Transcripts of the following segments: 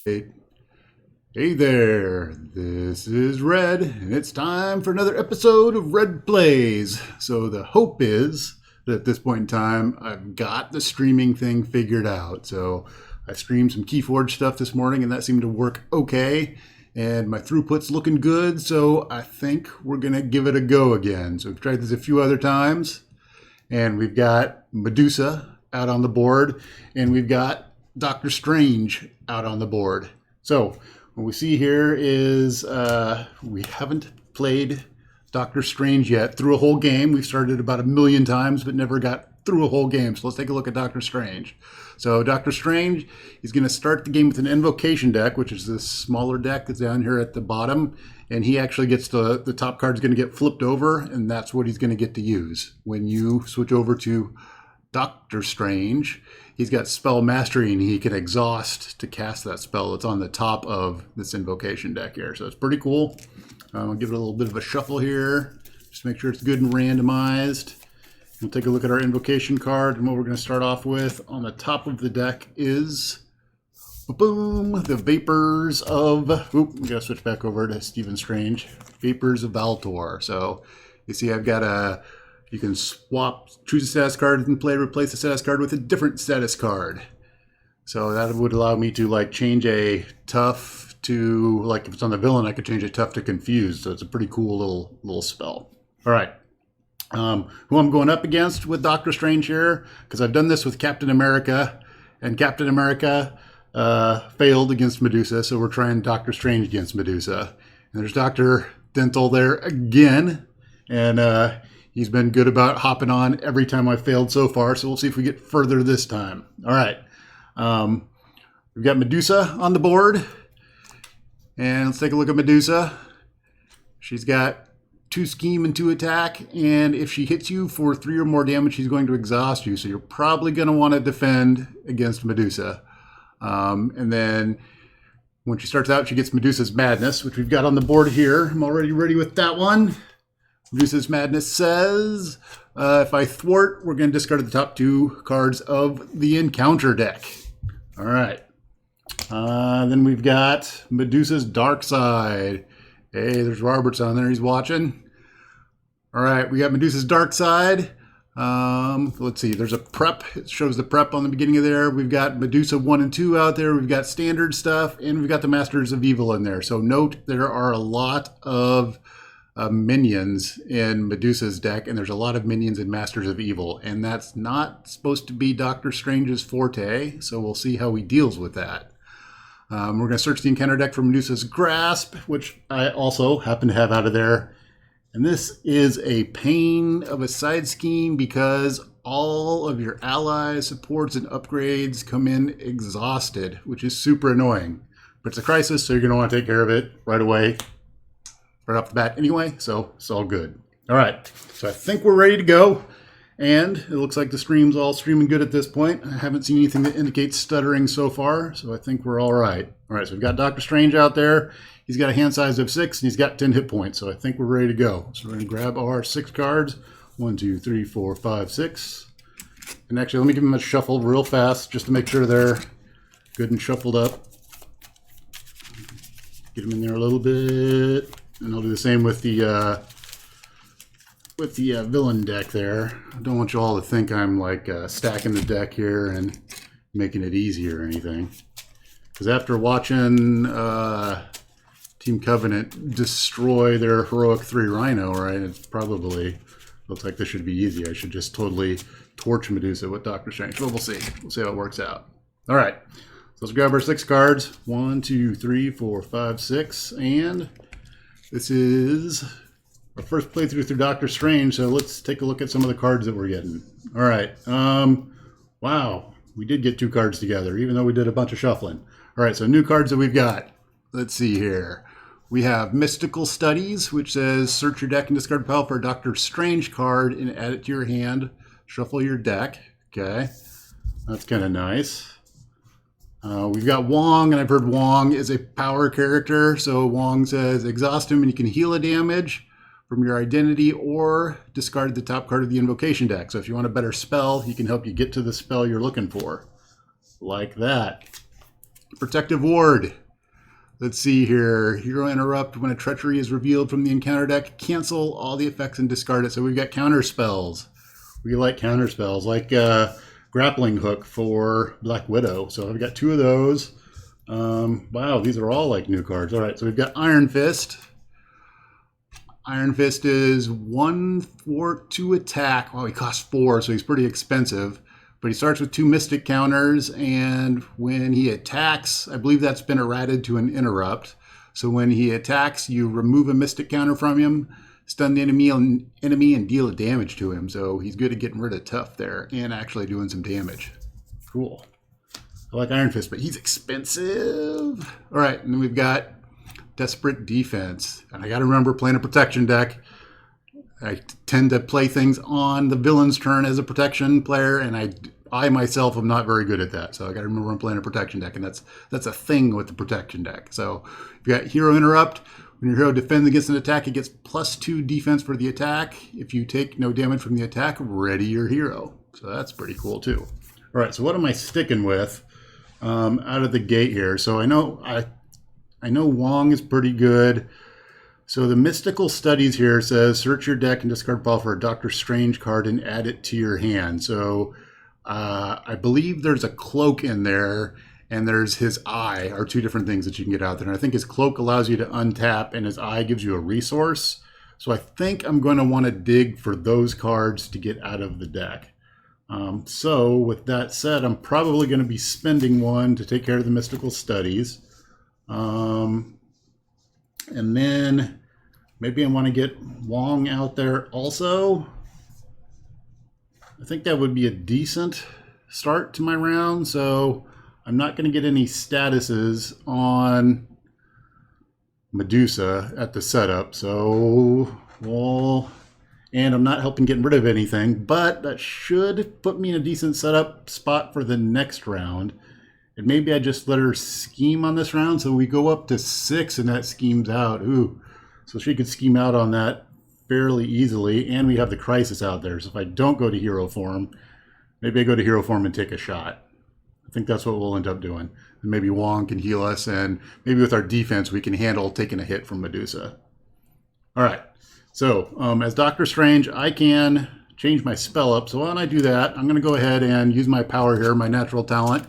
Hey there, this is Red, and it's time for another episode of Red Plays. So the hope is that at this point in time, I've got the streaming thing figured out. So I streamed some Keyforge stuff this morning, and that seemed to work okay. And my throughput's looking good, so I think we're going to give it a go again. So we've tried this a few other times, and we've got Medusa out on the board, and we've got Doctor Strange out on the board. So what we see here is we haven't played Doctor Strange yet through a whole game. We've started about 1,000,000 times, but never got through a whole game. So let's take a look at Doctor Strange. So Doctor Strange is going to start the game with an invocation deck, which is this smaller deck that's down here at the bottom. And he actually gets the top card is going to get flipped over, and that's what he's going to get to use. When you switch over to Doctor Strange, he's got spell mastery, and he can exhaust to cast that spell. It's on the top of this invocation deck here, so it's pretty cool. I'll give it a little bit of a shuffle here, just make sure it's good and randomized. We'll take a look at our invocation card, and what we're going to start off with on the top of the deck is, boom, the Vapors of, we gotta switch back over to Stephen Strange, Vapors of Valtor. So you see I've got you can swap, choose a status card and replace the status card with a different status card. So that would allow me to like change a tough to, like if it's on the villain, I could change a tough to confused. So it's a pretty cool little spell. All right. Who I'm going up against with Doctor Strange here, because I've done this with Captain America, and Captain America failed against Medusa, so we're trying Doctor Strange against Medusa. And there's Dr. Dental there again, and he's been good about hopping on every time I've failed so far, so we'll see if we get further this time. All right. We've got Medusa on the board, and let's take a look at Medusa. She's got 2 scheme and 2 attack, and if she hits you for 3 or more damage, she's going to exhaust you, so you're probably going to want to defend against Medusa. And then when she starts out, she gets Medusa's Madness, which we've got on the board here. I'm already ready with that one. Medusa's Madness says, if I thwart, we're going to discard the top 2 cards of the encounter deck. All right. Then we've got Medusa's Dark Side. Hey, there's Roberts on there. He's watching. All right, we got Medusa's Dark Side. Let's see. There's a prep. It shows the prep on the beginning of there. We've got Medusa 1 and 2 out there. We've got standard stuff, and we've got the Masters of Evil in there. So note there are a lot of minions in Medusa's deck, and there's a lot of minions in Masters of Evil, and that's not supposed to be Doctor Strange's forte. So we'll see how he deals with that. We're going to search the encounter deck for Medusa's Grasp, which I also happen to have out of there. And this is a pain of a side scheme because all of your allies, supports, and upgrades come in exhausted, which is super annoying. But it's a crisis, so you're going to want to take care of it right away, right off the bat anyway, so it's all good. All right, so I think we're ready to go. And it looks like the stream's all streaming good at this point. I haven't seen anything that indicates stuttering so far, so I think we're all right. All right, so we've got Doctor Strange out there. He's got a hand size of 6, and he's got 10 hit points, so I think we're ready to go. So we're going to grab our 6 cards. 1, 2, 3, 4, 5, 6. And actually, let me give them a shuffle real fast just to make sure they're good and shuffled up. Get them in there a little bit. And I'll do the same with the villain deck there. I don't want you all to think I'm like stacking the deck here and making it easy or anything. Because after watching Team Covenant destroy their Heroic 3 Rhino, right, it's probably looks like this should be easy. I should just totally torch Medusa with Doctor Strange. But we'll see. We'll see how it works out. All right. So let's grab our 6 cards. 1, 2, 3, 4, 5, 6. And this is our first playthrough through Doctor Strange, so let's take a look at some of the cards that we're getting. All right. Wow. We did get 2 cards together, even though we did a bunch of shuffling. All right, so new cards that we've got. Let's see here. We have Mystical Studies, which says search your deck and discard a pile for a Doctor Strange card and add it to your hand. Shuffle your deck. Okay. That's kind of nice. We've got Wong, and I've heard Wong is a power character. So Wong says exhaust him and you can heal a damage from your identity or discard the top card of the invocation deck. So if you want a better spell, he can help you get to the spell you're looking for. Like that. Protective Ward. Let's see here. Hero Interrupt. When a treachery is revealed from the encounter deck, cancel all the effects and discard it. So we've got counter spells. We like counter spells, like Grappling Hook for Black Widow. So I've got 2 of those. Wow, these are all like new cards. All right, so we've got Iron Fist. Iron Fist is 1 for 2 attack. Well, he costs 4, so he's pretty expensive. But he starts with 2 Mystic counters, and when he attacks, I believe that's been errated to an interrupt. So when he attacks, you remove a Mystic counter from him, stun the enemy and deal damage to him. So he's good at getting rid of tough there and actually doing some damage. Cool. I like Iron Fist, but he's expensive. All right, and then we've got Desperate Defense. And I got to remember, playing a protection deck, I tend to play things on the villain's turn as a protection player, and I myself am not very good at that. So I got to remember I'm playing a protection deck, and that's a thing with the protection deck. So you got Hero Interrupt. When your hero defends against an attack, it gets +2 defense for the attack. If you take no damage from the attack, ready your hero. So that's pretty cool too. All right, so what am I sticking with out of the gate here? So I know Wong is pretty good. So the Mystical Studies here says, search your deck and discard pile for a Doctor Strange card and add it to your hand. So I believe there's a cloak in there, and there's his eye, are 2 different things that you can get out there. And I think his cloak allows you to untap, and his eye gives you a resource. So I think I'm going to want to dig for those cards to get out of the deck. So with that said, I'm probably going to be spending 1 to take care of the Mystical Studies. And then maybe I want to get Wong out there also. I think that would be a decent start to my round. So I'm not going to get any statuses on Medusa at the setup. So, well, and I'm not helping getting rid of anything, but that should put me in a decent setup spot for the next round. And maybe I just let her scheme on this round, so we go up to 6 and that schemes out. Ooh, so she could scheme out on that fairly easily, and we have the Crisis out there. So if I don't go to hero form, maybe I go to hero form and take a shot. I think that's what we'll end up doing. And maybe Wong can heal us, and maybe with our defense we can handle taking a hit from Medusa. All right, so as Doctor Strange, I can change my spell up. So why don't I do that? I'm going to go ahead and use my power here, my natural talent,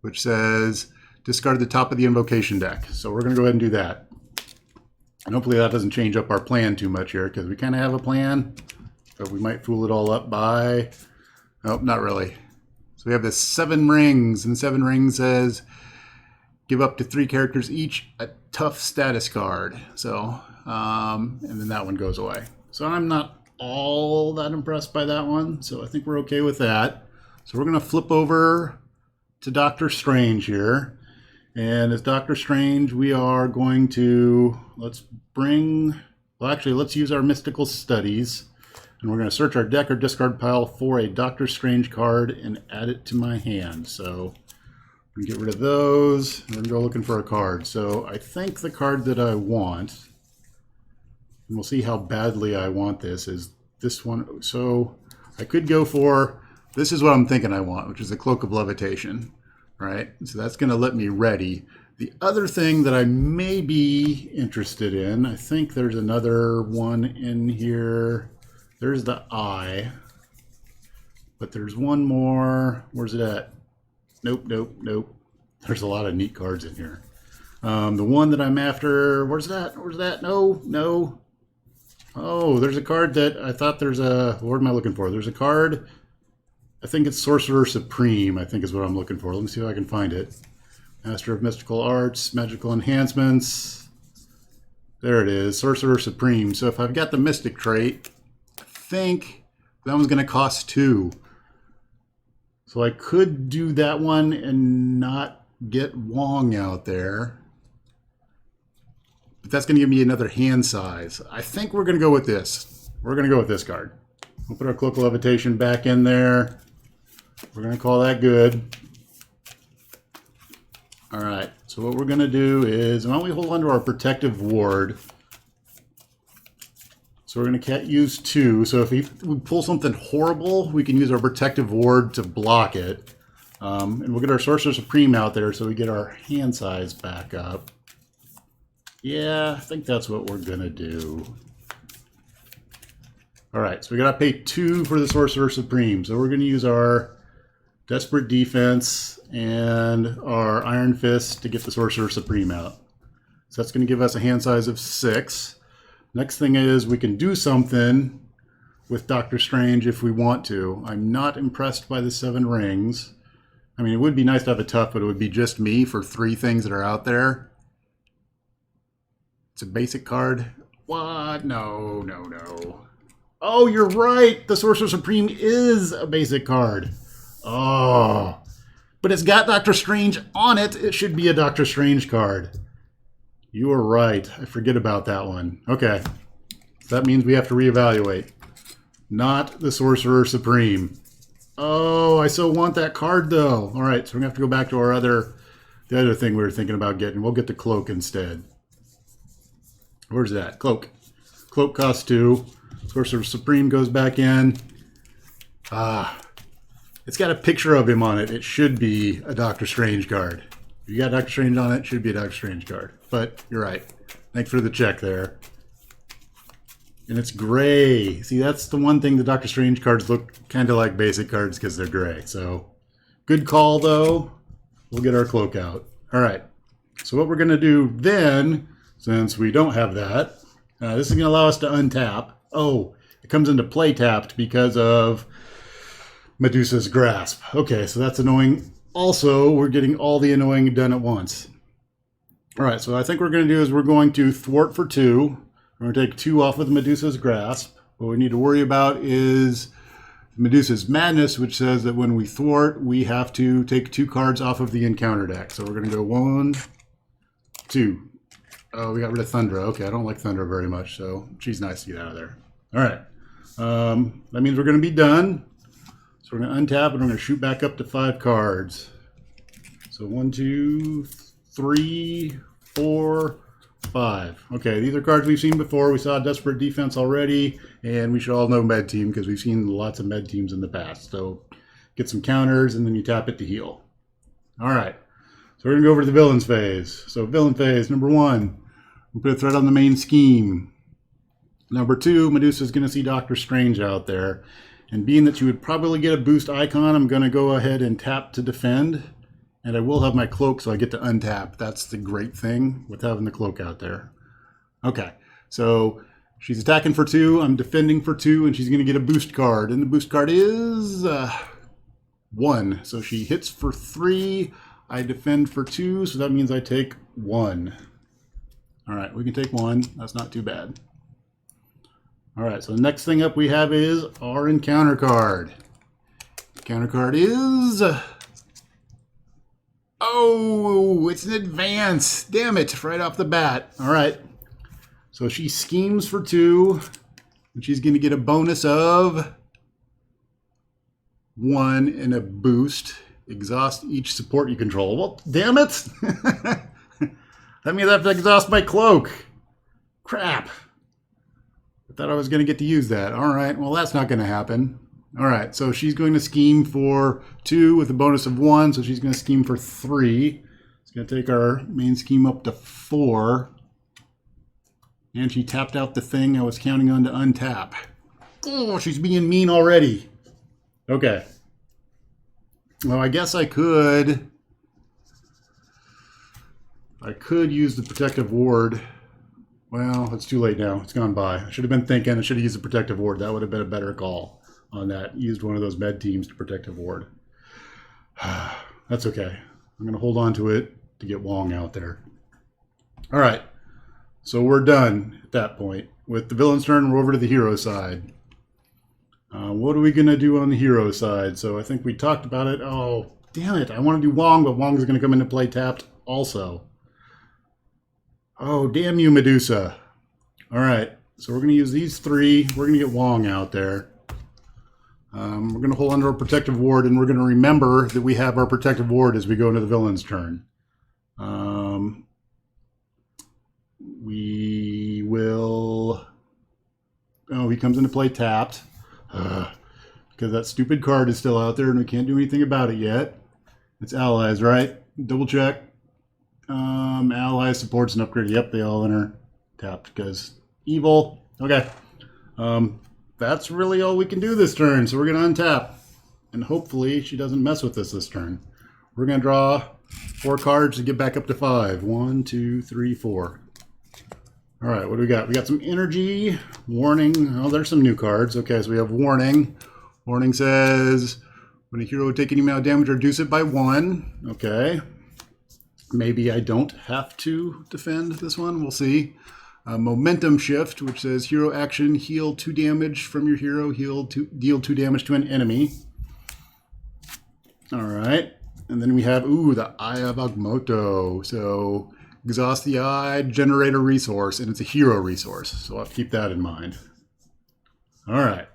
which says discard the top of the invocation deck. So we're going to go ahead and do that. And hopefully that doesn't change up our plan too much here, because we kind of have a plan, but we might fool it all up by... Nope, not really. So we have the 7 rings, and the 7 rings says give up to 3 characters each a tough status card. So, and then that one goes away. So I'm not all that impressed by that one, so I think we're okay with that. So we're going to flip over to Doctor Strange here. And as Doctor Strange, we are going to, let's use our Mystical Studies. And we're going to search our deck or discard pile for a Doctor Strange card and add it to my hand. So we get rid of those. And we're going to go looking for a card. So I think the card that I want, and we'll see how badly I want this, is this one. So I could go for, this is what I'm thinking I want, which is the Cloak of Levitation, right? So that's going to let me ready. The other thing that I may be interested in, I think there's another one in here. There's the eye, but there's one more. Where's it at? Nope, nope, nope. There's a lot of neat cards in here. The one that I'm after, where's that? Where's that? No, no. Oh, there's a card that I thought there's a, what am I looking for? There's a card, I think it's Sorcerer Supreme, I think is what I'm looking for. Let me see if I can find it. Master of Mystical Arts, Magical Enhancements. There it is, Sorcerer Supreme. So if I've got the Mystic trait, I think that one's going to cost 2. So I could do that one and not get Wong out there. But that's going to give me another hand size. I think we're going to go with this. We're going to go with this card. We'll put our Cloak of Levitation back in there. We're going to call that good. All right, so what we're going to do is, why don't we hold on to our Protective Ward. So we're going to use 2. So if we pull something horrible, we can use our Protective Ward to block it. And we'll get our Sorcerer Supreme out there so we get our hand size back up. Yeah, I think that's what we're going to do. All right, so we got to pay 2 for the Sorcerer Supreme. So we're going to use our Desperate Defense and our Iron Fist to get the Sorcerer Supreme out. So that's going to give us a hand size of 6. Next thing is we can do something with Doctor Strange if we want to. I'm not impressed by the 7 rings. I mean, it would be nice to have a tough, but it would be just me for 3 things that are out there. It's a basic card. What? No, no, no. Oh, you're right. The Sorcerer Supreme is a basic card. Oh. But it's got Doctor Strange on it. It should be a Doctor Strange card. You are right. I forget about that one. Okay. So that means we have to reevaluate. Not the Sorcerer Supreme. Oh, I so want that card, though. All right, so we're going to have to go back to the other thing we were thinking about getting. We'll get the Cloak instead. Where's that? Cloak. Cloak costs 2. Sorcerer Supreme goes back in. It's got a picture of him on it. It should be a Doctor Strange card. If you got Doctor Strange on it, it should be a Doctor Strange card. But you're right. Thanks for the check there. And it's gray. See, that's the one thing the Doctor Strange cards look kind of like basic cards because they're gray. So, good call, though. We'll get our Cloak out. All right. So what we're going to do then, since we don't have that, this is going to allow us to untap. Oh, it comes into play tapped because of Medusa's Grasp. Okay, so that's annoying. Also, we're getting all the annoying done at once. All right, so I think what we're going to do is we're going to thwart for 2. We're going to take 2 off with Medusa's Grasp. What we need to worry about is Medusa's Madness, which says that when we thwart, we have to take 2 cards off of the encounter deck. So we're going to go 1, 2. Oh, we got rid of Thundra. Okay, I don't like Thundra very much, so she's nice to get out of there. All right. That means we're going to be done. So we're going to untap and we're going to shoot back up to 5 cards. So 1, 2, 3, 4, 5. Okay, these are cards we've seen before. We saw Desperate Defense already, and we should all know Med Team because we've seen lots of Med Teams in the past. So get some counters, and then you tap it to heal. All right. So we're going to go over to the Villains phase. So Villain phase, number 1, we put a threat on the main scheme. Number 2, Medusa's going to see Doctor Strange out there. And being that you would probably get a boost icon, I'm going to go ahead and tap to defend. And I will have my Cloak, so I get to untap. That's the great thing with having the Cloak out there. Okay, so she's attacking for 2, I'm defending for 2, and she's going to get a boost card. And the boost card is 1. So she hits for 3, I defend for 2, so that means I take 1. All right, we can take 1. That's not too bad. All right, so the next thing up we have is our encounter card. Encounter card is... oh, it's an advance. Damn it, right off the bat. All right. So she schemes for 2, and she's going to get a bonus of 1 and a boost. Exhaust each support you control. Well, damn it. That means I have to exhaust my Cloak. Crap. I thought I was going to get to use that. All right, well, that's not going to happen. All right, so she's going to scheme for 2 with a bonus of 1, so she's going to scheme for 3. It's going to take our main scheme up to 4. And she tapped out the thing I was counting on to untap. Oh, she's being mean already. Okay. Well, I guess I could use the Protective Ward. Well, it's too late now. It's gone by. I should have been thinking I should have used the Protective Ward. That would have been a better call on that. Used one of those Med Teams to Protective Ward. That's okay. I'm going to hold on to it to get Wong out there. All right. So we're done at that point. With the villain's turn, we're over to the hero side. What are we going to do on the hero side? So I think we talked about it. Oh, damn it. I want to do Wong, but Wong is going to come into play tapped also. Oh, damn you, Medusa. All right. So we're going to use these 3. We're going to get Wong out there. We're going to hold on to our Protective Ward, and we're going to remember that we have our Protective Ward as we go into the villain's turn. We will... oh, he comes into play tapped. Because that stupid card is still out there, and we can't do anything about it yet. It's allies, right? Double check. Allies, supports, and upgrade. Yep, they all enter tapped because evil. Okay. That's really all we can do this turn. So we're going to untap. And hopefully she doesn't mess with us this turn. We're going to draw 4 cards to get back up to 5. 1, 2, 3, 4. All right, what do we got? We got some energy, warning. Oh, there's some new cards. Okay, so we have warning. Warning says when a hero would take any amount of damage, reduce it by 1. Okay. Maybe I don't have to defend this one. We'll see. Momentum shift, which says hero action, heal 2 damage from your hero, deal 2 damage to an enemy. All right. And then we have, the Eye of Agamotto. So exhaust the eye, generate a resource, and it's a hero resource. So I'll have to keep that in mind. All right.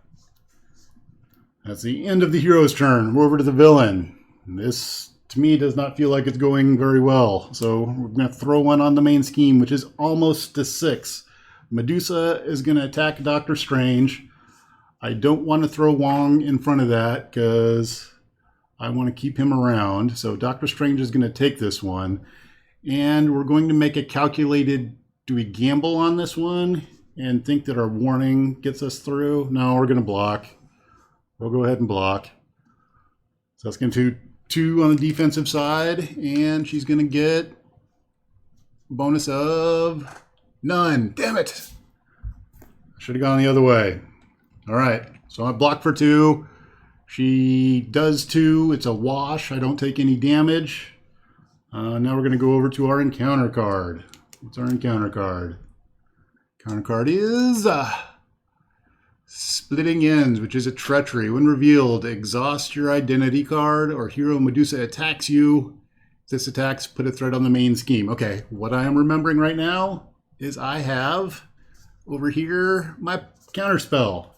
That's the end of the hero's turn. We're over to the villain. This, to me, does not feel like it's going very well. So we're going to throw one on the main scheme, which is almost to 6. Medusa is going to attack Doctor Strange. I don't want to throw Wong in front of that because I want to keep him around. So Doctor Strange is going to take this one. And we're going to make a calculated, do we gamble on this one and think that our warning gets us through? No, we're going to block. We'll go ahead and block. So that's going to 2 on the defensive side. And she's going to get a bonus of none. Damn it. Should have gone the other way. All right. So I block for 2. She does 2. It's a wash. I don't take any damage. Now we're going to go over to our encounter card. What's our encounter card? Encounter card is Splitting Ends, which is a treachery. When revealed, exhaust your identity card or hero Medusa attacks you. If this attacks, put a threat on the main scheme. Okay, what I am remembering right now is I have over here my counterspell.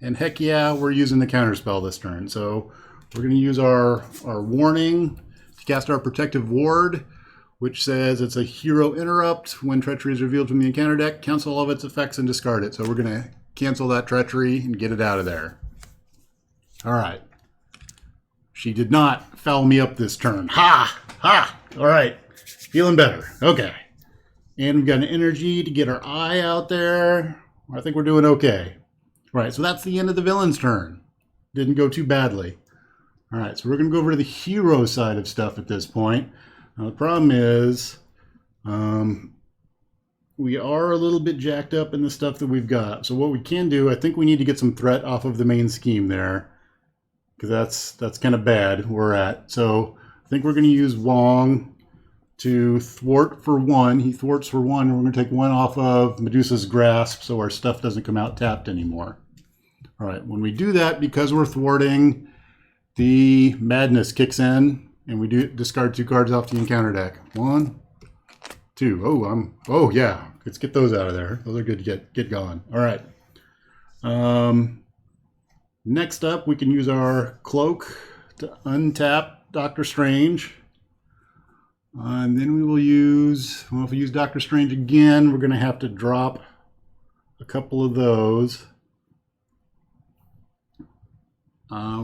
And heck yeah, we're using the counterspell this turn. So we're going to use our warning to cast our protective ward, which says it's a hero interrupt. When treachery is revealed from the encounter deck, cancel all of its effects and discard it. So we're going to cancel that treachery and get it out of there. All right. She did not foul me up this turn. Ha! Ha! All right. Feeling better. Okay. And we've got an energy to get our eye out there. I think we're doing okay. All right, so that's the end of the villain's turn. Didn't go too badly. All right, so we're going to go over to the hero side of stuff at this point. Now, the problem is we are a little bit jacked up in the stuff that we've got. So what we can do, I think we need to get some threat off of the main scheme there, because that's kind of bad where we're at. So I think we're going to use Wong to thwart for 1. He thwarts for 1, and we're going to take 1 off of Medusa's grasp so our stuff doesn't come out tapped anymore. All right, when we do that, because we're thwarting, the madness kicks in, and we do discard 2 cards off the encounter deck. 1, 2. Oh yeah, let's get those out of there. Those are good to get going. All right. Next up, we can use our cloak to untap Doctor Strange. And then we will use, well, if we use Doctor Strange again, we're going to have to drop a couple of those.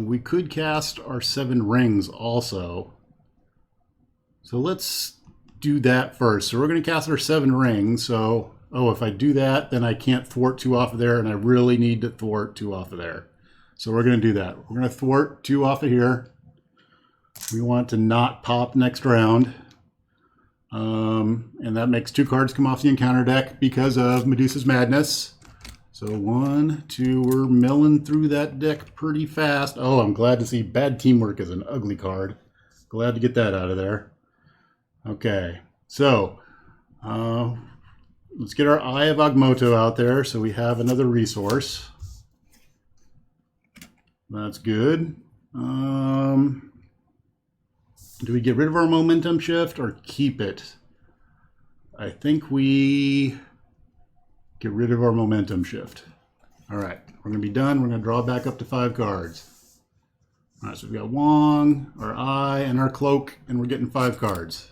We could cast our 7 rings also. So let's do that first. So we're going to cast our 7 rings. So, if I do that, then I can't thwart 2 off of there, and I really need to thwart 2 off of there. So we're going to do that. We're going to thwart 2 off of here. We want to not pop next round. And that makes 2 cards come off the encounter deck because of Medusa's Madness. So 1, 2, we're milling through that deck pretty fast. Oh, I'm glad to see Bad Teamwork as an ugly card. Glad to get that out of there. Okay, so let's get our Eye of Agamotto out there so we have another resource. That's good. Do we get rid of our momentum shift or keep it? I think we get rid of our momentum shift. All right, we're going to be done. We're going to draw back up to 5 cards. All right, so we've got Wong, our Eye, and our Cloak, and we're getting 5 cards.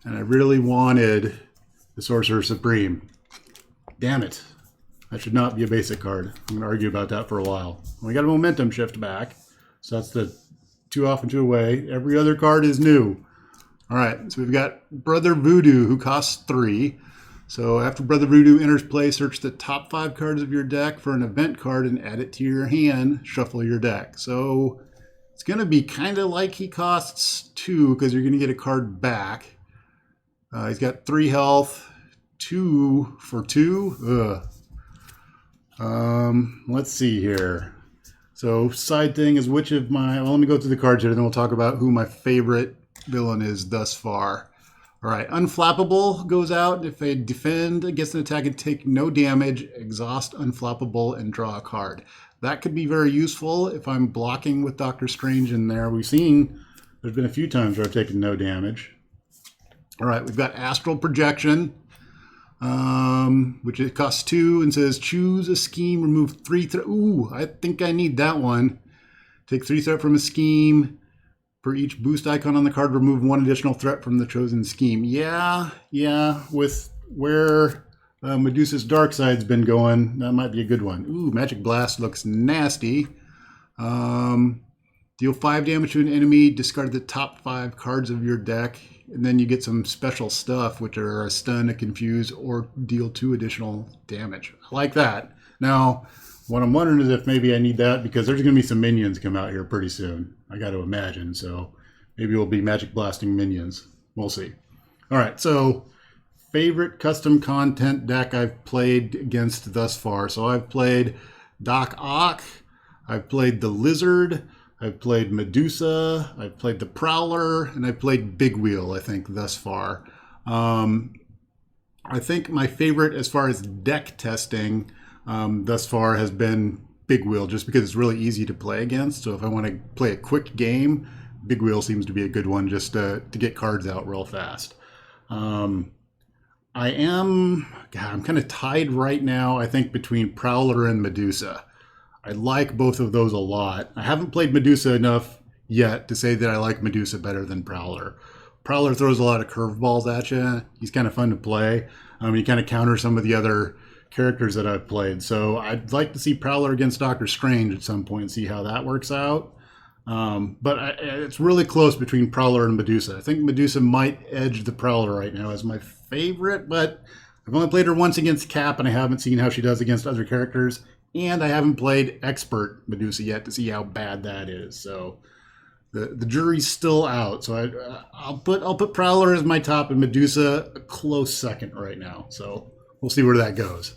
And I really wanted the Sorcerer Supreme. Damn it. That should not be a basic card. I'm going to argue about that for a while. We got a momentum shift back. So that's the 2 off and 2 away. Every other card is new. All right, so we've got Brother Voodoo, who costs 3. So after Brother Voodoo enters play, search the top 5 cards of your deck for an event card and add it to your hand. Shuffle your deck. So it's going to be kind of like he costs 2 because you're going to get a card back. He's got 3 health, 2 for 2. Let's see here. So side thing is which of my... Well, let me go through the cards here, and then we'll talk about who my favorite villain is thus far. All right, Unflappable goes out. If they defend against an attack and take no damage, exhaust Unflappable and draw a card. That could be very useful if I'm blocking with Doctor Strange in there. We've seen there's been a few times where I've taken no damage. All right, we've got Astral Projection, which it costs 2 and says choose a scheme, remove 3 threat. Ooh, I think I need that one. Take 3 threat from a scheme. For each boost icon on the card, remove 1 additional threat from the chosen scheme. Yeah, with where Medusa's dark side's been going, that might be a good one. Ooh, Magic Blast looks nasty. Deal 5 damage to an enemy, discard the top 5 cards of your deck, and then you get some special stuff, which are a stun, a confuse, or deal 2 additional damage. I like that. Now, what I'm wondering is if maybe I need that because there's going to be some minions come out here pretty soon. I got to imagine. So maybe we'll be magic blasting minions. We'll see. All right. So favorite custom content deck I've played against thus far. So I've played Doc Ock. I've played the Lizard. I've played Medusa. I've played the Prowler. And I've played Big Wheel, I think, thus far. I think my favorite as far as deck testing thus far has been Big Wheel, just because it's really easy to play against. So if I want to play a quick game, Big Wheel seems to be a good one just to get cards out real fast. I'm kind of tied right now, I think, between Prowler and Medusa. I like both of those a lot. I haven't played Medusa enough yet to say that I like Medusa better than Prowler. Prowler throws a lot of curveballs at you. He's kind of fun to play. He kind of counters some of the other characters that I've played. So I'd like to see Prowler against Doctor Strange at some point and see how that works out. But it's really close between Prowler and Medusa. I think Medusa might edge the Prowler right now as my favorite, but I've only played her once against Cap, and I haven't seen how she does against other characters. And I haven't played Expert Medusa yet to see how bad that is. So the jury's still out. So I'll put Prowler as my top and Medusa a close second right now. So we'll see where that goes.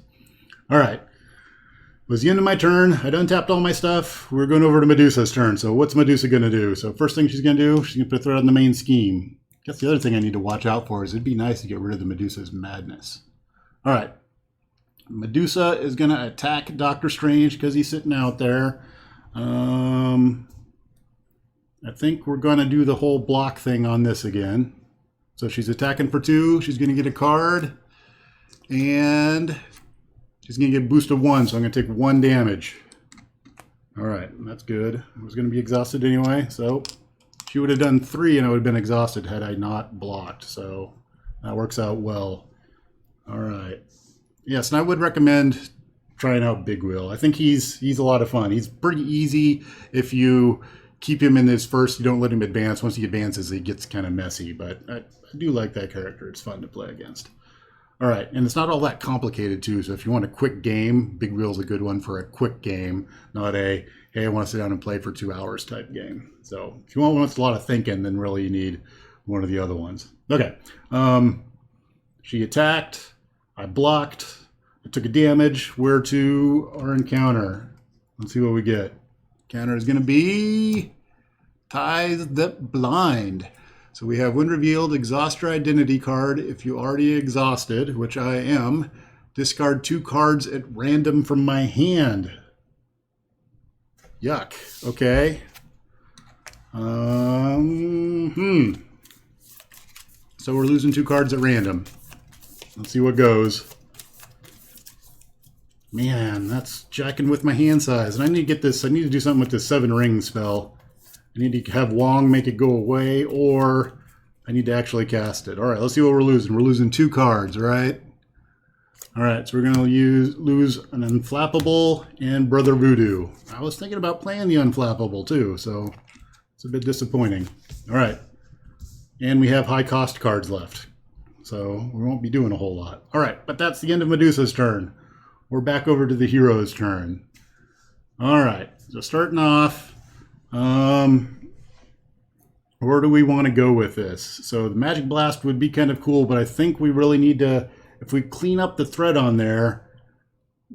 All right. It was the end of my turn. I'd untapped all my stuff. We're going over to Medusa's turn. So what's Medusa going to do? So first thing she's going to do, she's going to put a threat on the main scheme. I guess the other thing I need to watch out for is it'd be nice to get rid of the Medusa's madness. All right. Medusa is going to attack Doctor Strange because he's sitting out there. I think we're going to do the whole block thing on this again. So she's attacking for 2. She's going to get a card. And she's going to get a boost of 1, so I'm going to take 1 damage. All right, that's good. I was going to be exhausted anyway, so she would have done 3 and I would have been exhausted had I not blocked. So that works out well. All right. Yes, and I would recommend trying out Big Wheel. I think he's a lot of fun. He's pretty easy if you keep him in his first. You don't let him advance. Once he advances, he gets kind of messy. But I do like that character. It's fun to play against. All right, and it's not all that complicated, too. So if you want a quick game, Big Wheel's a good one for a quick game, not a, hey, I want to sit down and play for 2 hours type game. So if you want one with a lot of thinking, then really you need one of the other ones. Okay, she attacked. I blocked. I took a damage. Where to our encounter? Let's see what we get. Encounter is going to be Ties That Blind. So we have when revealed, exhaust your identity card. If you already exhausted, which I am, discard 2 cards at random from my hand. Yuck. Okay. So we're losing 2 cards at random. Let's see what goes. Man, that's jacking with my hand size. And I need to get this. I need to do something with this 7 ring spell. I need to have Wong make it go away, or I need to actually cast it. All right, let's see what we're losing. We're losing 2 cards, right? All right, so we're going to lose an Unflappable and Brother Voodoo. I was thinking about playing the Unflappable, too, so It's a bit disappointing. All right. And we have high cost cards left. So we won't be doing a whole lot. All right, but that's the end of Medusa's turn. We're back over to the hero's turn. All right, so starting off, where do we want to go with this? So the Magic Blast would be kind of cool, but I think we really need to, if we clean up the thread on there,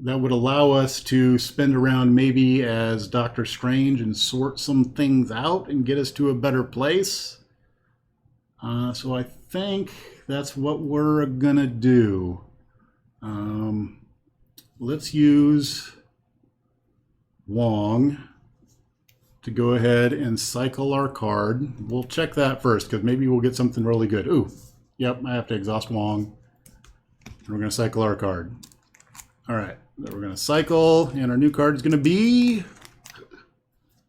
that would allow us to spin around maybe as Doctor Strange and sort some things out and get us to a better place. So I think that's what we're gonna do. Let's use Wong to go ahead and cycle our card. We'll check that first because maybe we'll get something really good. Ooh, yep, I have to exhaust Wong. We're gonna cycle our card. All right, so we're gonna cycle, and our new card is gonna be,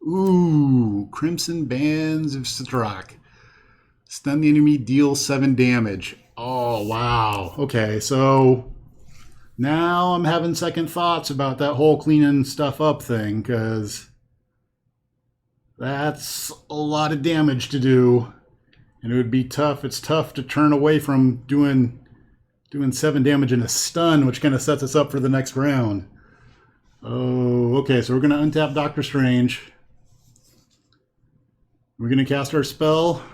ooh, Crimson Bands of Strak. Stun the enemy, deal 7 damage. Oh, wow. Okay, so now I'm having second thoughts about that whole cleaning stuff up thing, because that's a lot of damage to do, and it would be tough. It's tough to turn away from doing 7 damage in a stun, which kind of sets us up for the next round. Oh, okay, so we're going to untap Doctor Strange. We're going to cast our spell.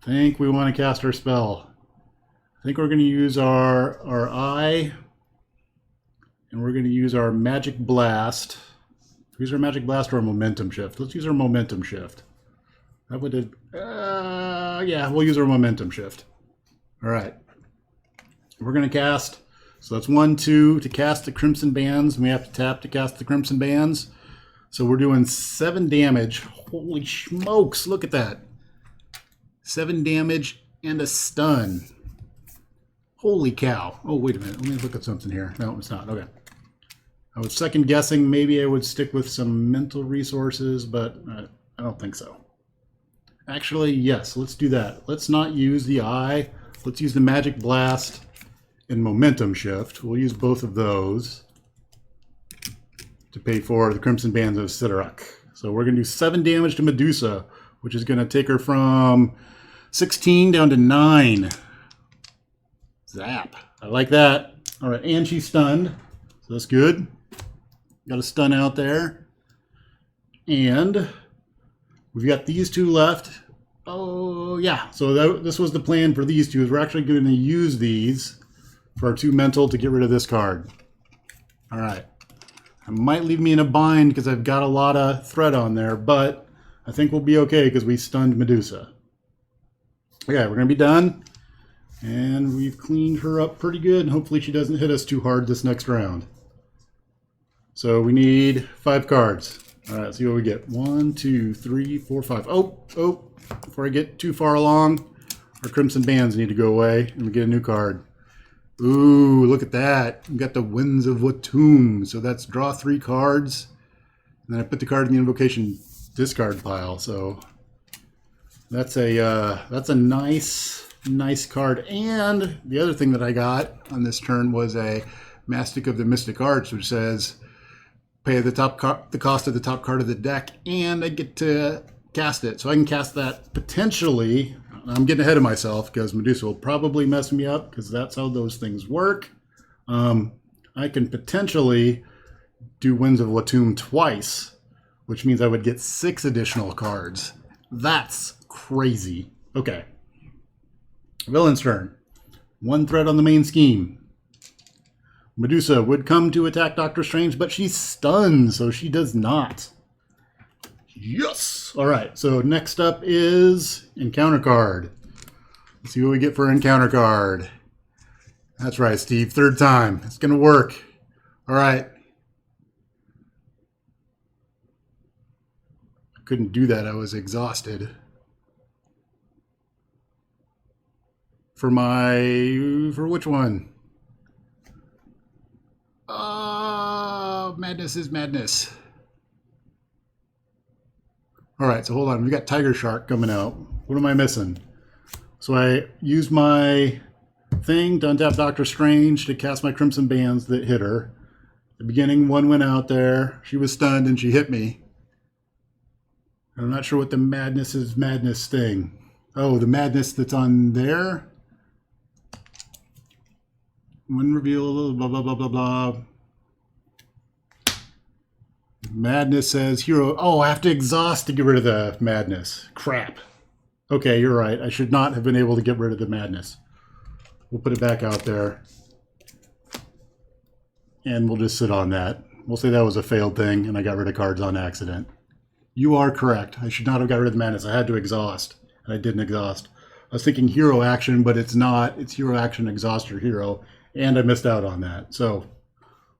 I think we want to cast our spell. I think we're going to use our eye, and we're going to use our Magic Blast. Use our Magic Blast or our Momentum Shift. Let's use our Momentum Shift. That would have, yeah, we'll use our Momentum Shift. All right. We're going to cast, so that's 1, 2 to cast the Crimson Bands. We have to tap to cast the Crimson Bands. So we're doing 7 damage. Holy smokes, look at that. 7 damage and a stun. Holy cow. Oh, wait a minute. Let me look at something here. No, it's not. Okay. I was second guessing. Maybe I would stick with some mental resources, but I don't think so. Actually, yes, let's do that. Let's not use the eye. Let's use the Magic Blast and Momentum Shift. We'll use both of those to pay for the Crimson Bands of Sidorak. So we're going to do 7 damage to Medusa, which is going to take her from 16 down to 9. Zap. I like that. All right, and she's stunned, so that's good. Got a stun out there. And we've got these 2 left. Oh, yeah. So this was the plan for these 2, is we're actually going to use these for our 2 mental to get rid of this card. All right. It might leave me in a bind because I've got a lot of thread on there, but I think we'll be okay because we stunned Medusa. Okay, we're going to be done. And we've cleaned her up pretty good, and hopefully she doesn't hit us too hard this next round. So we need 5 cards. All right, let's see what we get. 1, 2, 3, 4, 5. Oh, before I get too far along, our Crimson Bands need to go away, and we get a new card. Ooh, look at that. We got the Winds of Watum. So that's draw 3 cards, and then I put the card in the invocation discard pile. So that's a nice card. And the other thing that I got on this turn was a Mastic of the Mystic Arts, which says pay the cost of the top card of the deck, and I get to cast it. So I can cast that potentially. I'm getting ahead of myself because Medusa will probably mess me up because that's how those things work. I can potentially do Winds of Watum twice, which means I would get 6 additional cards. That's crazy. Okay. Villain's turn. 1 threat on the main scheme. Medusa would come to attack Doctor Strange, but she's stunned, so she does not. Yes! All right, so next up is Encounter card. Let's see what we get for Encounter card. That's right, Steve. 3rd time. It's going to work. All right. I couldn't do that. I was exhausted. For which one? Madness is madness. All right, so hold on. We've got Tiger Shark coming out. What am I missing? So I used my thing to untap Doctor Strange to cast my Crimson Bands that hit her. At the beginning, 1 went out there. She was stunned and she hit me. I'm not sure what the madness thing. Oh, the madness that's on there. When reveal, blah, blah, blah, blah, blah. Madness says hero. Oh, I have to exhaust to get rid of the madness. Crap. Okay, you're right. I should not have been able to get rid of the madness. We'll put it back out there. And we'll just sit on that. We'll say that was a failed thing and I got rid of cards on accident. You are correct. I should not have got rid of the madness. I had to exhaust. And I didn't exhaust. I was thinking hero action, but it's not. It's hero action, exhaust your hero. And I missed out on that. So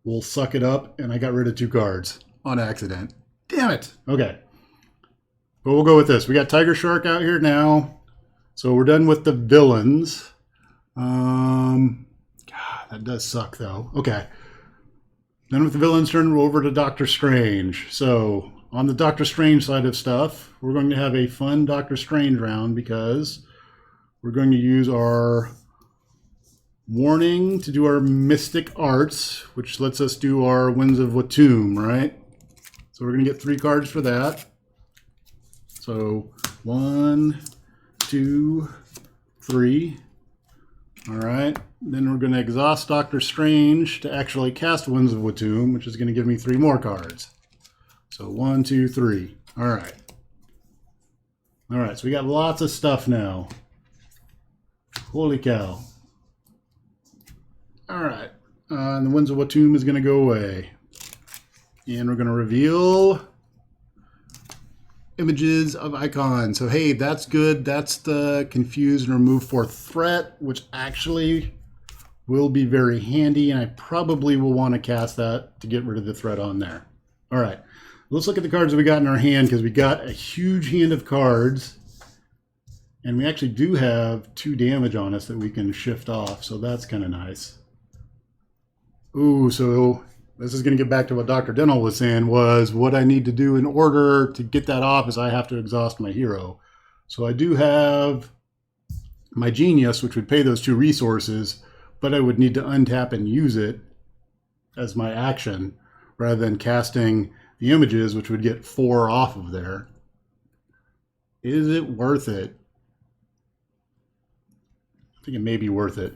we'll suck it up. And I got rid of 2 cards on accident. Damn it. Okay. But we'll go with this. We got Tiger Shark out here now. So we're done with the villains. God, that does suck though. Okay. Done with the villains, turn over to Doctor Strange. So on the Doctor Strange side of stuff, we're going to have a fun Doctor Strange round because we're going to use our warning to do our mystic arts, which lets us do our Winds of Watum, right? So we're going to get 3 cards for that. So 1, 2, 3. All right. Then we're going to exhaust Doctor Strange to actually cast Winds of Watum, which is going to give me 3 more cards. So 1, 2, 3. All right. All right. So we got lots of stuff now. Holy cow. All right. And the Winds of Watum is going to go away. And we're going to reveal images of icons. So hey, that's good. That's the confuse and remove 4th threat, which actually will be very handy, and I probably will want to cast that to get rid of the threat on there. All right, let's look at the cards that we got in our hand, because we got a huge hand of cards, and we actually do have 2 damage on us that we can shift off, so that's kind of nice. Ooh, so this is going to get back to what Dr. Dental was saying, was what I need to do in order to get that off is I have to exhaust my hero. So I do have my Genius, which would pay those 2 resources, but I would need to untap and use it as my action rather than casting the images, which would get 4 off of there. Is it worth it? I think it may be worth it.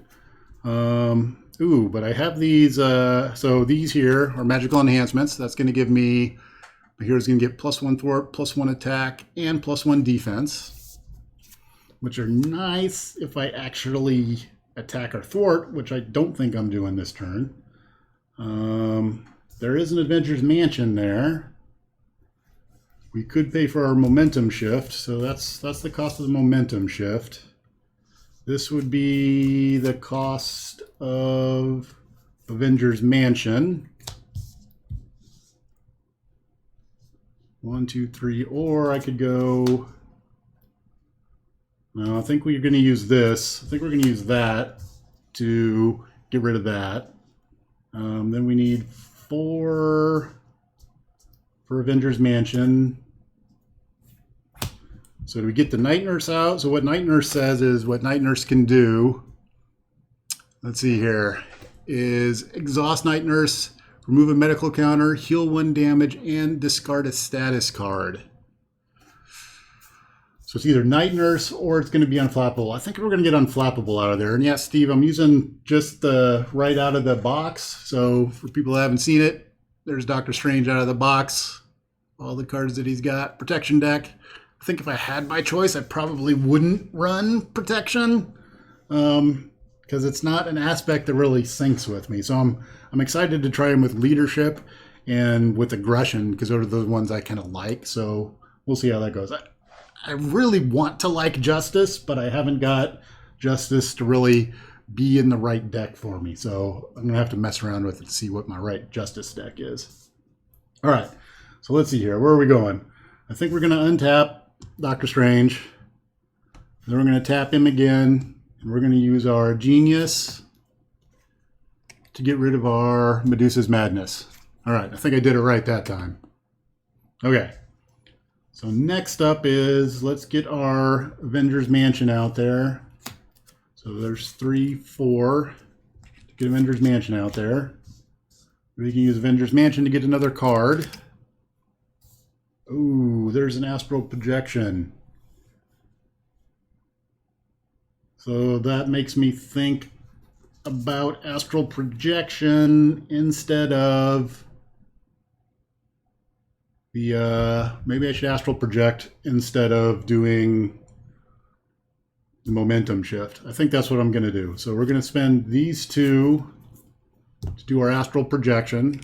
Ooh, but I have these, so these here are magical enhancements. That's going to give me, my hero's going to get +1 thwart, +1 attack, and +1 defense, which are nice if I actually attack or thwart, which I don't think I'm doing this turn. There is an Avengers Mansion there. We could pay for our momentum shift, so that's the cost of the momentum shift. This would be the cost of Avengers Mansion. 1, 2, 3, or I could go. No, I think we're going to use this. I think we're going to use that to get rid of that. Then we need 4 for Avengers Mansion. So do we get the Night Nurse out? So what Night Nurse says is what Night Nurse can do. Let's see here. Is exhaust Night Nurse, remove a medical counter, heal 1 damage, and discard a status card. So it's either Night Nurse or it's going to be unflappable. I think we're going to get unflappable out of there. And yeah, Steve, I'm using just the right out of the box. So for people who haven't seen it, there's Doctor Strange out of the box. All the cards that he's got. Protection deck. I think if I had my choice, I probably wouldn't run protection because it's not an aspect that really syncs with me. So I'm excited to try them with leadership and with aggression because those are the ones I kind of like. So we'll see how that goes. I really want to like Justice, but I haven't got Justice to really be in the right deck for me. So I'm going to have to mess around with it to see what my right Justice deck is. All right, so let's see here. Where are we going? I think we're going to untap Doctor Strange. Then we're going to tap him again. And we're going to use our Genius to get rid of our Medusa's Madness. All right, I think I did it right that time. Okay. So next up is, let's get our Avengers Mansion out there. So there's 3, 4 to get Avengers Mansion out there. We can use Avengers Mansion to get another card. Ooh, there's an astral projection. So that makes me think about astral projection instead of the, maybe I should astral project instead of doing the momentum shift. I think that's what I'm going to do. So we're going to spend these two to do our astral projection.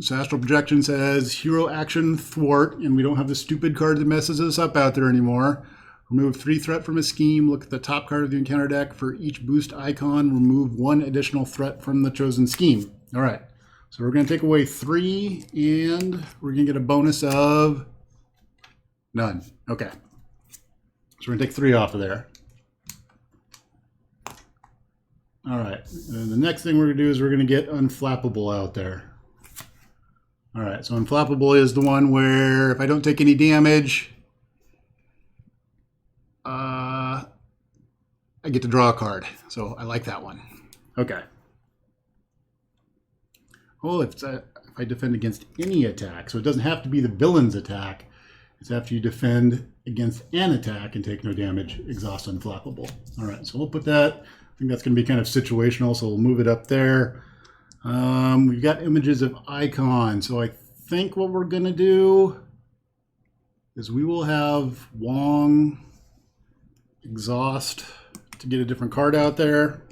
So astral projection says hero action thwart, and we don't have the stupid card that messes us up out there anymore. Remove 3 threat from a scheme. Look at the top card of the encounter deck. For each boost icon, remove 1 additional threat from the chosen scheme. All right. So we're going to take away 3, and we're going to get a bonus of none. Okay. So we're going to take 3 off of there. All right. And the next thing we're going to do is we're going to get Unflappable out there. All right. So Unflappable is the one where if I don't take any damage, I get to draw a card. So I like that one. Okay. Oh, if I defend against any attack. So it doesn't have to be the villain's attack. It's after you defend against an attack and take no damage, exhaust Unflappable. All right, so we'll put that. I think that's going to be kind of situational, so we'll move it up there. We've got images of icons. So I think what we're going to do is we will have Wong exhaust to get a different card out there,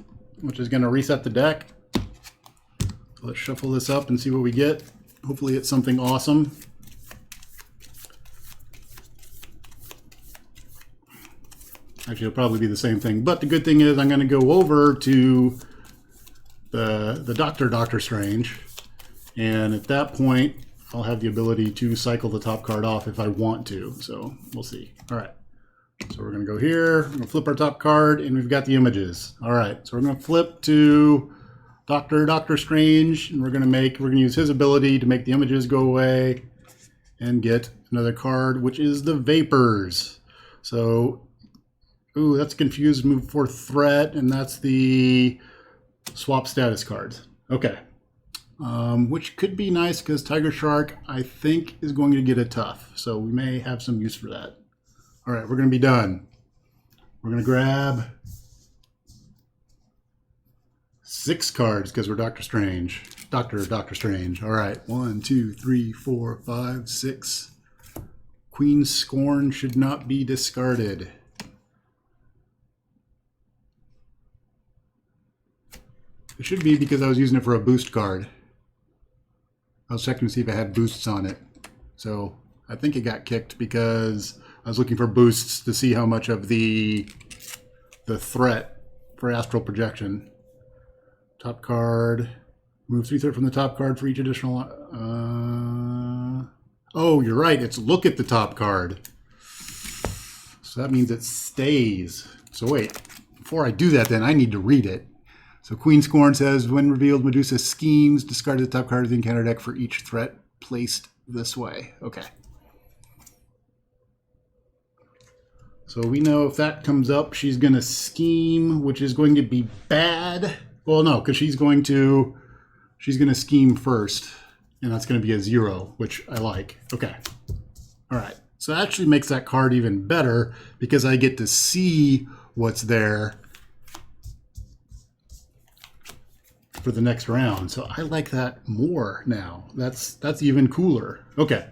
which is going to reset the deck. Let's shuffle this up and see what we get. Hopefully it's something awesome. Actually, it'll probably be the same thing. But the good thing is I'm going to go over to the Doctor Strange. And at that point, I'll have the ability to cycle the top card off if I want to. So we'll see. All right. So we're going to go here. We're going to flip our top card, and we've got the images. All right. So we're going to flip to Doctor Strange, and we're going to use his ability to make the images go away and get another card, which is the Vapors. So, ooh, that's confused. Move 4 threat, and that's the swap status cards. Okay. Which could be nice because Tiger Shark, I think, is going to get a tough. So we may have some use for that. All right, we're going to be done. We're going to grab 6 cards because we're Doctor Strange. Doctor Strange. All right, 1, 2, 3, 4, 5, 6. Queen Scorn should not be discarded. It should be because I was using it for a boost card. I was checking to see if it had boosts on it. So I think it got kicked because I was looking for boosts to see how much of the threat for astral projection. Top card. Remove 3 threat from the top card for each additional. Oh, you're right. It's look at the top card. So that means it stays. So wait, before I do that, then I need to read it. So Queen Scorn says, when revealed, Medusa schemes, discard the top card of the encounter deck for each threat placed this way. Okay. So we know if that comes up, she's going to scheme, which is going to be bad. Well, no, because she's going to scheme first, and that's going to be a 0, which I like. Okay. All right. So that actually makes that card even better because I get to see what's there for the next round. So I like that more now. That's even cooler. Okay.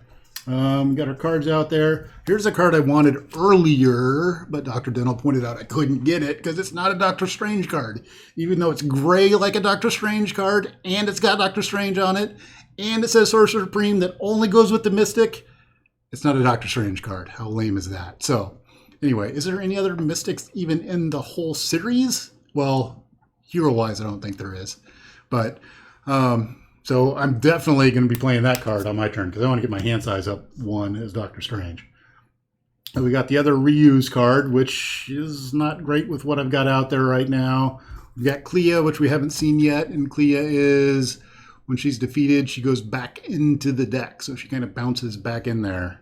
We got our cards out there. Here's a card I wanted earlier, but Dr. Dental pointed out I couldn't get it because it's not a Doctor Strange card. Even though it's gray like a Doctor Strange card, and it's got Doctor Strange on it, and it says Sorcerer Supreme that only goes with the Mystic, it's not a Doctor Strange card. How lame is that? So, anyway, is there any other Mystics even in the whole series? Well, hero-wise, I don't think there is. But, so I'm definitely going to be playing that card on my turn because I want to get my hand size up 1 as Doctor Strange. And we got the other reuse card, which is not great with what I've got out there right now. We've got Clea, which we haven't seen yet, and Clea is, when she's defeated, she goes back into the deck, so she kind of bounces back in there.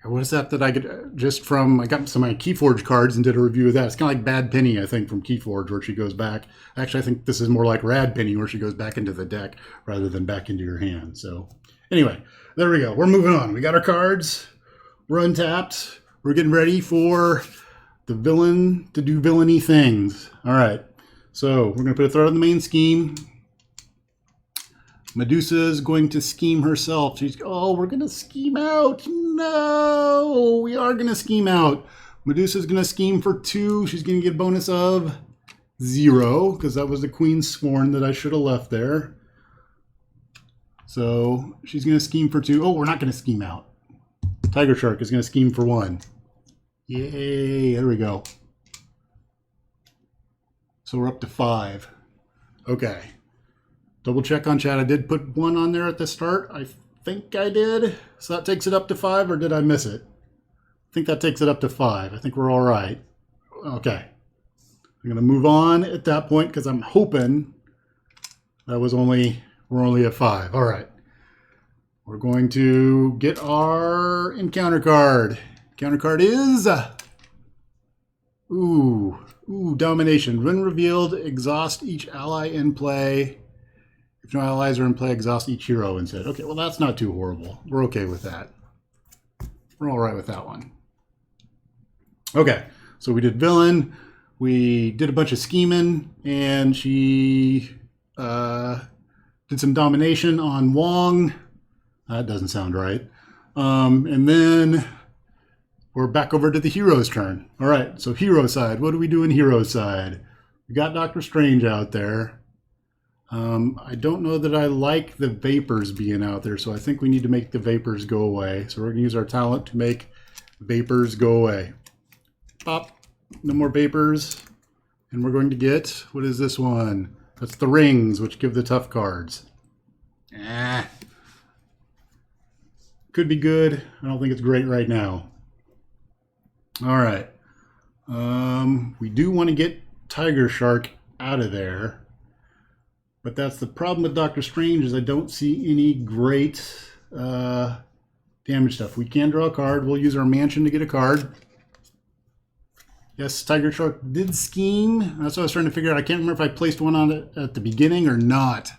What is that I get just from? I got some of my Keyforge cards and did a review of that. It's kind of like Bad Penny, I think, from Keyforge, where she goes back. Actually, I think this is more like Rad Penny, where she goes back into the deck rather than back into your hand. So, anyway, there we go. We're moving on. We got our cards. We're untapped. We're getting ready for the villain to do villainy things. All right. So we're going to put a threat on the main scheme. Medusa is going to scheme herself. We're going to scheme out. No, we are going to scheme out. Medusa is going to scheme for 2. She's going to get a bonus of 0 because that was the Queen's Sworn that I should have left there. So she's going to scheme for 2. Oh, we're not going to scheme out. Tiger Shark is going to scheme for 1. Yay, there we go. So we're up to 5. Okay. Double check on chat. I did put 1 on there at the start. I think I did. So that takes it up to 5, or did I miss it? I think that takes it up to 5. I think we're all right. Okay. I'm going to move on at that point because I'm hoping that we're only at 5. All right. We're going to get our encounter card. Encounter card is Domination. When revealed, exhaust each ally in play. If no allies are in play, exhaust each hero instead. Okay, well, that's not too horrible. We're okay with that. We're all right with that one. Okay, so we did villain. We did a bunch of scheming, and she did some domination on Wong. That doesn't sound right. And then we're back over to the hero's turn. All right, so hero side. What do we do in hero side? We got Doctor Strange out there. I don't know that I like the vapors being out there, so I think we need to make the vapors go away. So we're going to use our talent to make vapors go away. Pop. No more vapors. And we're going to get, what is this one? That's the rings, which give the tough cards. Could be good. I don't think it's great right now. All right. We do want to get Tiger Shark out of there. But that's the problem with Doctor Strange is I don't see any great damage stuff. We can draw a card. We'll use our mansion to get a card. Yes, Tiger Shark did scheme. That's what I was trying to figure out. I can't remember if I placed one on it at the beginning or not.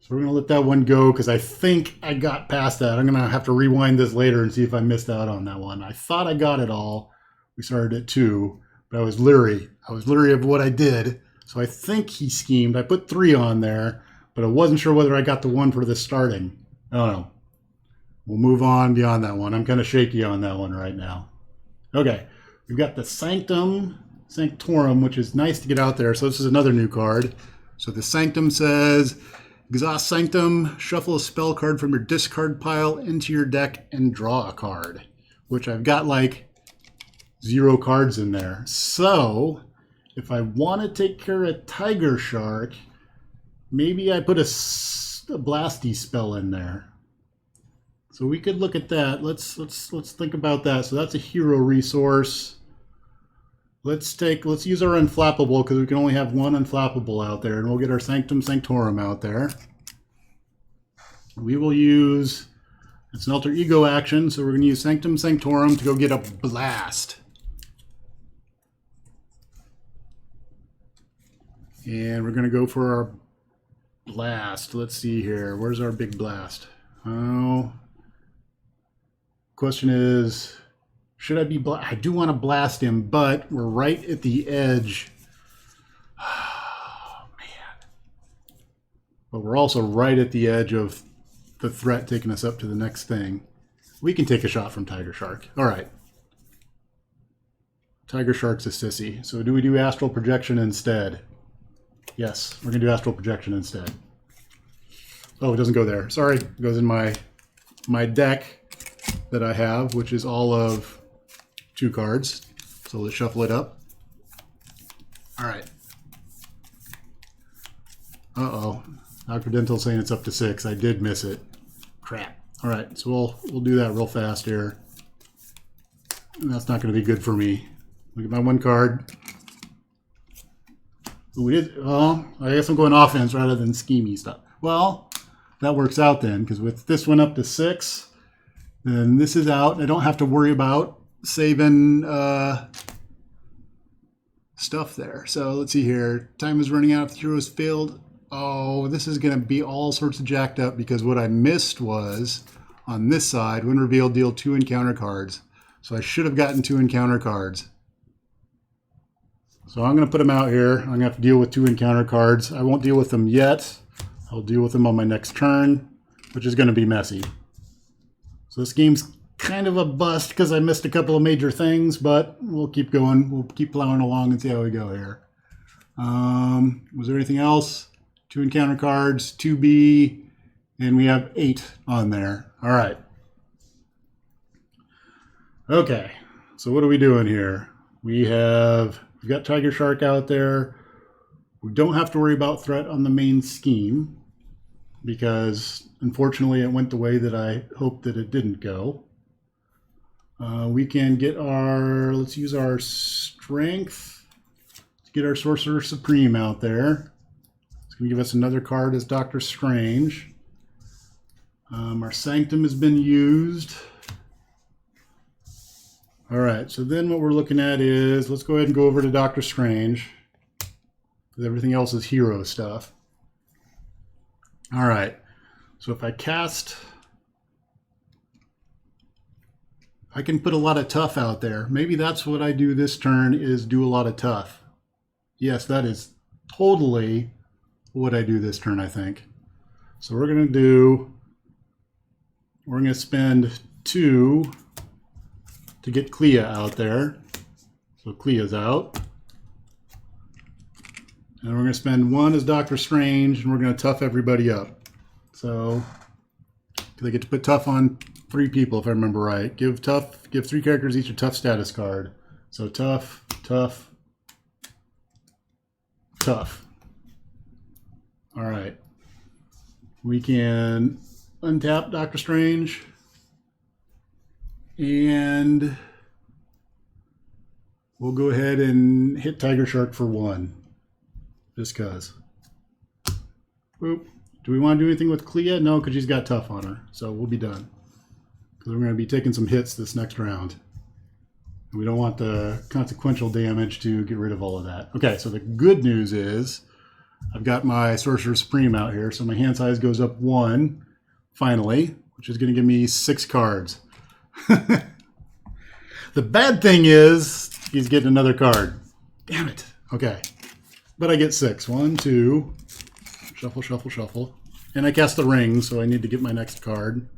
So we're going to let that one go because I think I got past that. I'm going to have to rewind this later and see if I missed out on that one. I thought I got it all. We started at 2, but I was leery. I was leery of what I did. So I think he schemed. I put 3 on there, but I wasn't sure whether I got the 1 for the starting. I don't know. We'll move on beyond that one. I'm kind of shaky on that one right now. Okay, we've got the Sanctorum, which is nice to get out there. So this is another new card. So the Sanctum says, exhaust Sanctum, shuffle a spell card from your discard pile into your deck and draw a card, which I've got like 0 cards in there. So if I want to take care of Tiger Shark, maybe I put a Blasty spell in there. So we could look at that. Let's think about that. So that's a hero resource. Let's use our Unflappable because we can only have 1 Unflappable out there, and we'll get our Sanctum Sanctorum out there. We will use, it's an alter ego action, so we're going to use Sanctum Sanctorum to go get a Blast. And we're going to go for our Blast. Let's see here. Where's our big Blast? Oh. Question is, should I be I do want to blast him, but we're right at the edge. Oh, man. But we're also right at the edge of the threat taking us up to the next thing. We can take a shot from Tiger Shark. All right. Tiger Shark's a sissy. So do we do Astral Projection instead? Yes, we're going to do Astral Projection instead. Oh, it doesn't go there. Sorry. It goes in my deck that I have, which is all of 2 cards. So let's shuffle it up. All right. Uh-oh. Dr. Dental saying it's up to 6. I did miss it. Crap. All right, so we'll do that real fast here. And that's not going to be good for me. Look at my 1 card. Ooh, I guess I'm going offense rather than schemey stuff. Well, that works out then, because with this one up to 6, Then this is out. I don't have to worry about saving stuff there. So let's see here. Time is running out. The heroes failed. Oh, this is going to be all sorts of jacked up because what I missed was on this side, when revealed, deal 2 encounter cards. So I should have gotten 2 encounter cards. So I'm going to put them out here. I'm going to have to deal with 2 encounter cards. I won't deal with them yet. I'll deal with them on my next turn, which is going to be messy. So this game's kind of a bust because I missed a couple of major things, but we'll keep going. We'll keep plowing along and see how we go here. Was there anything else? 2 encounter cards, 2B, and we have 8 on there. All right. Okay, so what are we doing here? We've got Tiger Shark out there. We don't have to worry about threat on the main scheme because unfortunately it went the way that I hoped that it didn't go. We can get let's use our strength to get our Sorcerer Supreme out there. It's going to give us another card as Doctor Strange. Our Sanctum has been used. All right, so then what we're looking at is, let's go ahead and go over to Doctor Strange, because everything else is hero stuff. All right, so if I cast, I can put a lot of tough out there. Maybe that's what I do this turn, is do a lot of tough. Yes, that is totally what I do this turn, I think. So we're going to spend 2 to get Clea out there. So Clea's out. And we're going to spend 1 as Doctor Strange, and we're going to tough everybody up. So they get to put tough on 3 people, if I remember right. Give 3 characters each a tough status card. So tough, tough, tough. All right. We can untap Doctor Strange. And we'll go ahead and hit Tiger Shark for 1. Just because. Boop. Do we want to do anything with Clea? No, because she's got tough on her. So we'll be done. Because we're going to be taking some hits this next round. And we don't want the consequential damage to get rid of all of that. Okay, so the good news is I've got my Sorcerer Supreme out here. So my hand size goes up 1, finally, which is going to give me 6 cards. The bad thing is he's getting another card. Damn it. Okay. But I get 6. 1, 2. Shuffle, shuffle, shuffle. And I cast the rings, so I need to get my next card.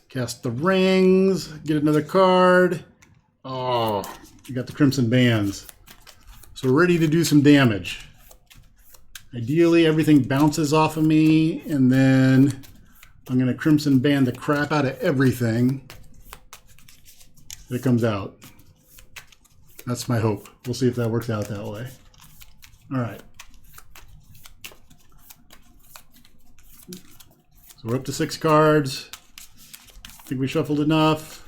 Cast the rings. Get another card. Oh, I got the Crimson Bands. So we're ready to do some damage. Ideally, everything bounces off of me, and then I'm going to Crimson Band the crap out of everything that comes out. That's my hope. We'll see if that works out that way. All right. So we're up to 6 cards. I think we shuffled enough.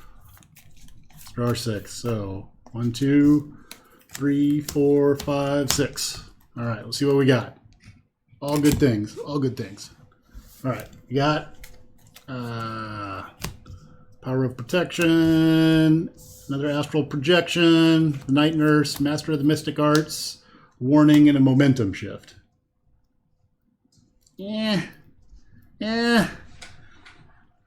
Let's draw our 6. So 1, 2, 3, 4, 5, 6. All right, let's see what we got. All good things. All good things. All right, we got Power of Protection, another Astral Projection, the Night Nurse, Master of the Mystic Arts, Warning, and a Momentum Shift. Yeah.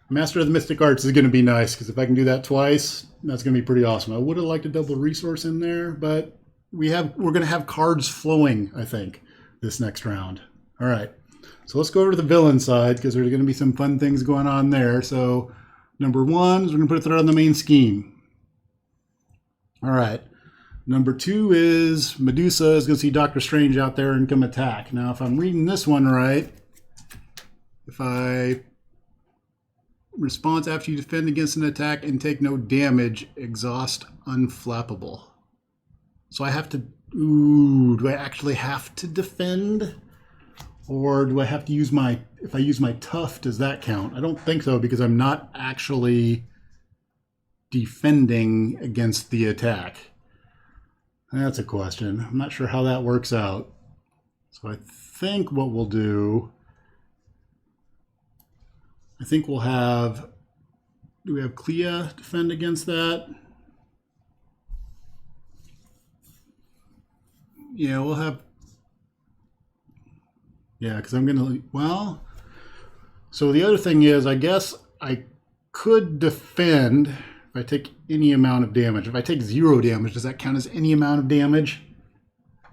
Master of the Mystic Arts is going to be nice, because if I can do that twice, that's going to be pretty awesome. I would have liked a double resource in there, but we're going to have cards flowing, I think, this next round. All right. So let's go over to the villain side, because there's going to be some fun things going on there. So number 1 is we're going to put a threat on the main scheme. All right. Number 2 is Medusa is going to see Doctor Strange out there and come attack. Now, if I'm reading this one right, if I response after you defend against an attack and take no damage, exhaust unflappable. So I have to, do I actually have to defend? Or do I have to use if I use my tough, does that count? I don't think so, because I'm not actually defending against the attack. That's a question. I'm not sure how that works out. So I think what we'll do, I think we'll have Do we have Clea defend against that? Yeah, we'll have... Yeah, because I'm going to... Well, so the other thing is, I guess I could defend if I take any amount of damage. If I take 0 damage, does that count as any amount of damage? I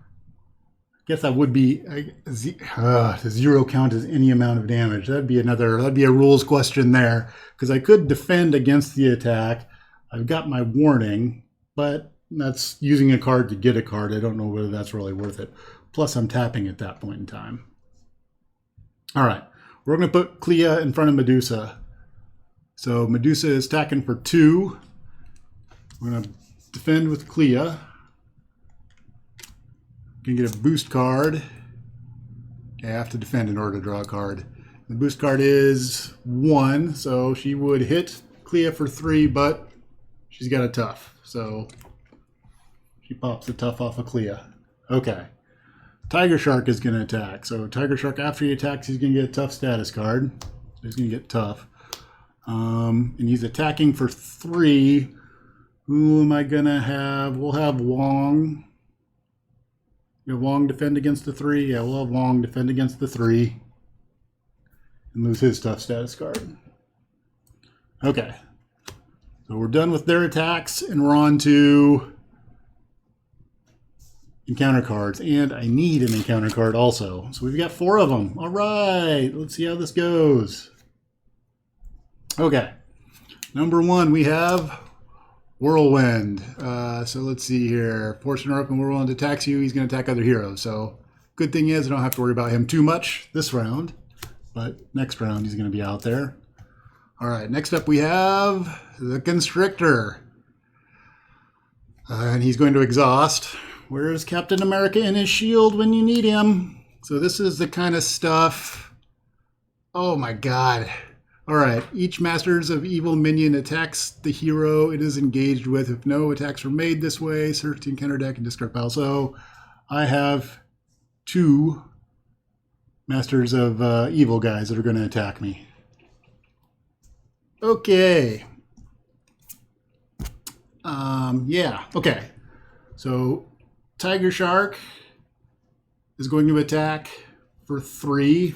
guess that would be... does 0 count as any amount of damage? That'd be a rules question there. Because I could defend against the attack. I've got my warning, but that's using a card to get a card. I don't know whether that's really worth it. Plus, I'm tapping at that point in time. All right. We're going to put Clea in front of Medusa. So Medusa is attacking for 2. We're going to defend with Clea. Can get a boost card. I have to defend in order to draw a card. The boost card is 1, so she would hit Clea for 3, but she's got a tough. So she pops the tough off of Clea. Okay. Tiger Shark is going to attack. So Tiger Shark, after he attacks, he's going to get a tough status card. So he's going to get tough. And he's attacking for 3. Who am I going to have? We'll have Wong. You have Wong defend against the 3? Yeah, we'll have Wong defend against the 3. And lose his tough status card. Okay. So we're done with their attacks, and we're on to encounter cards. And I need an encounter card also. So we've got 4 of them. All right. Let's see how this goes. Okay. Number 1, we have Whirlwind. So let's see here. Fortune or up and Whirlwind attacks you. He's going to attack other heroes. So good thing is I don't have to worry about him too much this round. But next round he's going to be out there. All right. Next up we have the Constrictor. And he's going to exhaust. Where's Captain America in his shield when you need him? So this is the kind of stuff. Oh my God. All right. Each Masters of Evil minion attacks the hero it is engaged with. If no attacks were made this way, search the encounter deck and discard pile. So I have 2 Masters of Evil guys that are going to attack me. Okay. Yeah. Okay. So Tiger Shark is going to attack for 3.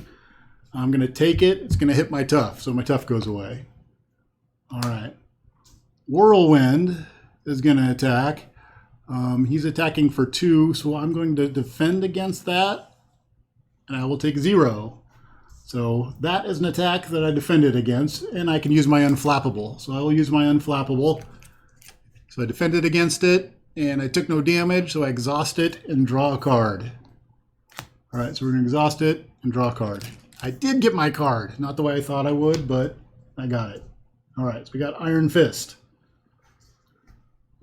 I'm going to take it. It's going to hit my tough, so my tough goes away. All right. Whirlwind is going to attack. He's attacking for 2, so I'm going to defend against that, and I will take 0. So that is an attack that I defended against, and I can use my Unflappable. So I will use my Unflappable. So I defended against it, and I took no damage, so I exhaust it and draw a card. All right, so we're going to exhaust it and draw a card. I did get my card. Not the way I thought I would, but I got it. All right, so we got Iron Fist.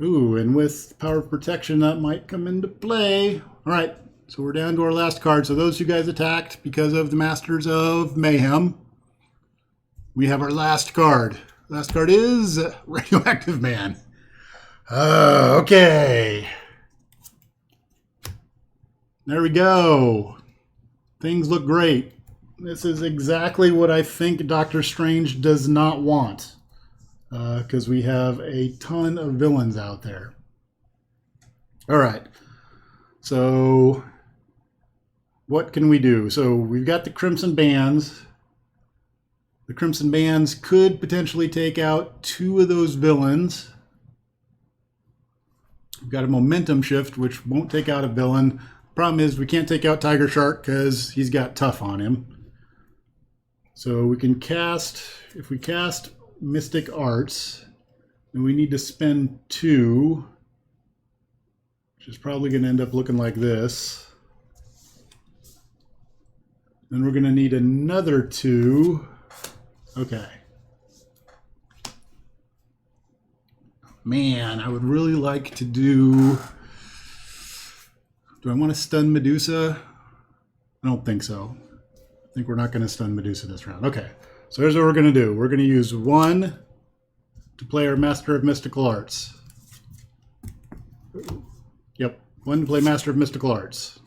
Ooh, and with Power of Protection, that might come into play. All right, so we're down to our last card. So those 2 guys attacked because of the Masters of Mayhem. We have our last card. Last card is Radioactive Man. Okay. There we go. Things look great. This is exactly what I think Doctor Strange does not want. Because we have a ton of villains out there. All right. So what can we do? So we've got the Crimson Bands. The Crimson Bands could potentially take out 2 of those villains. We've got a Momentum Shift, which won't take out a villain. Problem is we can't take out Tiger Shark because he's got tough on him. So we can cast, if we cast Mystic Arts, then we need to spend 2, which is probably going to end up looking like this. Then we're going to need another 2. Okay. Man, I would really like to do I want to stun Medusa? I don't think so. I think we're not going to stun Medusa this round. Okay, so here's what we're going to do. We're going to use 1 to play our Master of Mystical Arts. Yep, 1 to play Master of Mystical Arts.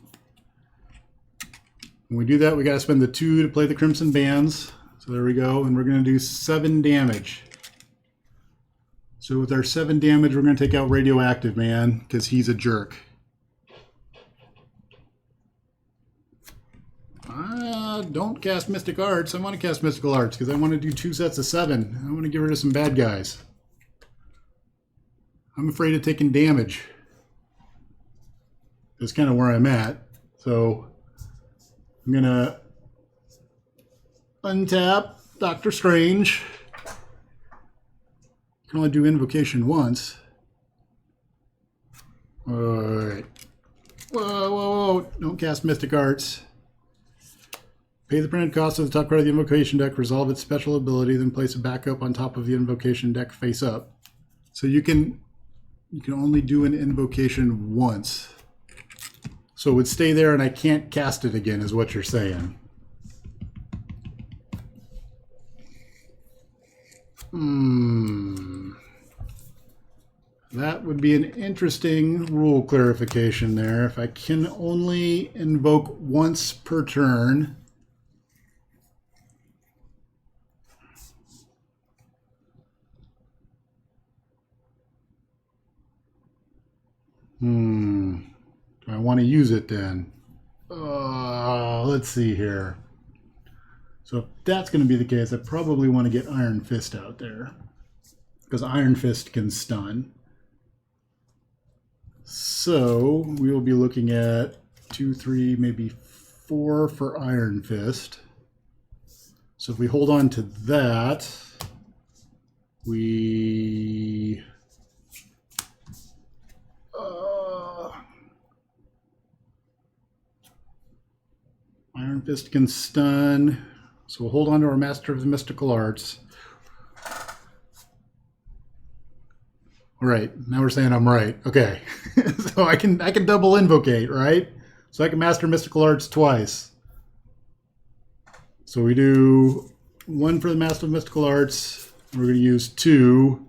When we do that, we got to spend the 2 to play the Crimson Bands. So there we go, and we're going to do 7 damage. So with our 7 damage, we're going to take out Radioactive Man because he's a jerk. Don't cast Mystic Arts. I want to cast Mystical Arts because I want to do 2 sets of 7. I want to get rid of some bad guys. I'm afraid of taking damage. That's kind of where I'm at. So I'm going to untap Doctor Strange. You can only do Invocation once. Alright. Whoa. Don't cast Mystic Arts. Pay the printed cost of the top card of the Invocation deck, resolve its special ability, then place a backup on top of the Invocation deck face up. So you can only do an Invocation once. So it would stay there and I can't cast it again, is what you're saying. That would be an interesting rule clarification there. If I can only invoke once per turn. Do I want to use it then? Let's see here. So if that's going to be the case, I probably want to get Iron Fist out there. Because Iron Fist can stun. So we will be looking at 2, 3, maybe 4 for Iron Fist. So if we hold on to that, we... Iron Fist can stun. So we'll hold on to our Master of the Mystical Arts. All right, now we're saying I'm right. Okay, so I can double invocate, right? So I can Master Mystical Arts twice. So we do 1 for the Master of Mystical Arts. We're going to use 2.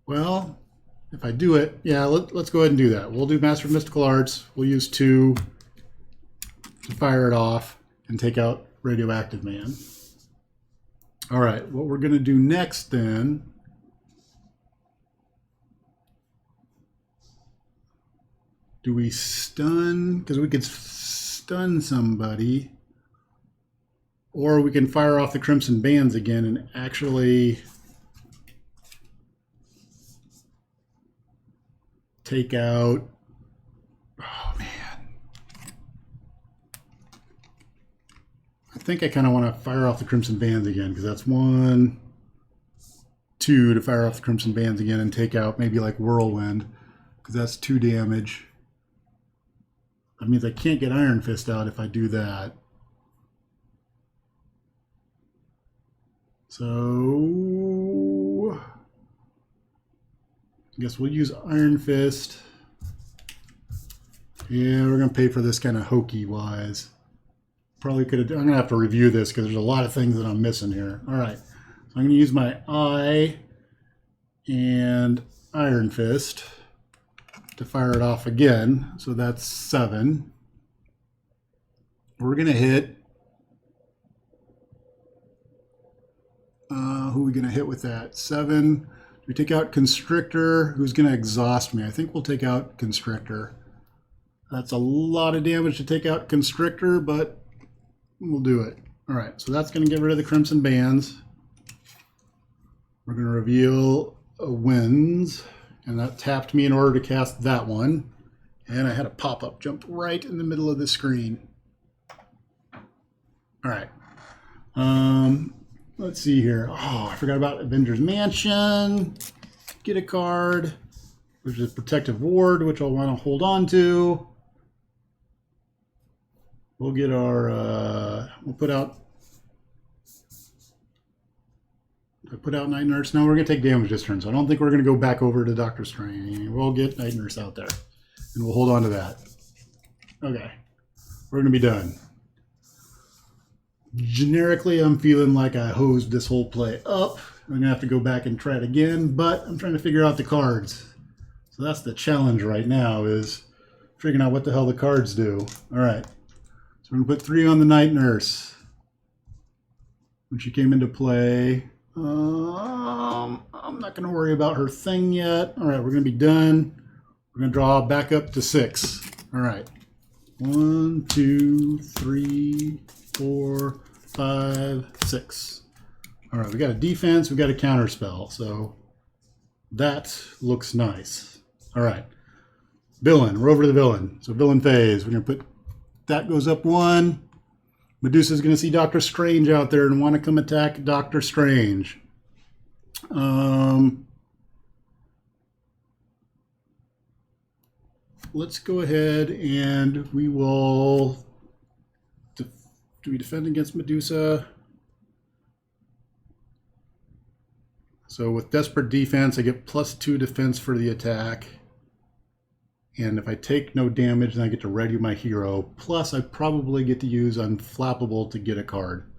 Well, if I do it, yeah, let's go ahead and do that. We'll do Master of Mystical Arts. We'll use 2 to fire it off and take out Radioactive Man. All right, what we're going to do next then, do we stun? Because we could stun somebody, or we can fire off the Crimson Bands again and actually take out, oh man. I think I kind of want to fire off the Crimson Bands again, because that's 1, 2 to fire off the Crimson Bands again and take out maybe like Whirlwind, because that's 2 damage. That means I can't get Iron Fist out if I do that. So I guess we'll use Iron Fist. Yeah, we're going to pay for this kind of hokey wise. Probably could have, I'm going to have to review this because there's a lot of things that I'm missing here. All right, so I'm going to use my Eye and Iron Fist to fire it off again. So that's 7. We're going to hit, who are we going to hit with that? 7. We take out Constrictor, who's going to exhaust me. I think we'll take out Constrictor. That's a lot of damage to take out Constrictor, but we'll do it. All right, so that's going to get rid of the Crimson Bands. We're going to reveal a Winds, and that tapped me in order to cast that one. And I had a pop-up jump right in the middle of the screen. All right. Let's see here. Oh, I forgot about Avengers Mansion. Get a card, which is Protective Ward, which I'll want to hold on to. We'll get our, we'll put out Night Nurse. No, we're going to take damage this turn, so I don't think we're going to go back over to Doctor Strange. We'll get Night Nurse out there, and we'll hold on to that. Okay, we're going to be done. Generically, I'm feeling like I hosed this whole play up. I'm going to have to go back and try it again, but I'm trying to figure out the cards. So that's the challenge right now, is figuring out what the hell the cards do. All right. So we're going to put 3 on the Night Nurse. When she came into play, I'm not going to worry about her thing yet. All right, we're going to be done. We're going to draw back up to 6. All right. 1, 2, 3, 4, 5, 6. All right, we got a defense. We got a counter spell. So that looks nice. All right. Villain. We're over to the villain. So villain phase. We're going to put that goes up 1. Medusa's going to see Doctor Strange out there and want to come attack Doctor Strange. Let's go ahead and we will... Do we defend against Medusa? So with Desperate Defense, I get +2 defense for the attack. And if I take no damage, then I get to ready my hero. Plus, I probably get to use Unflappable to get a card.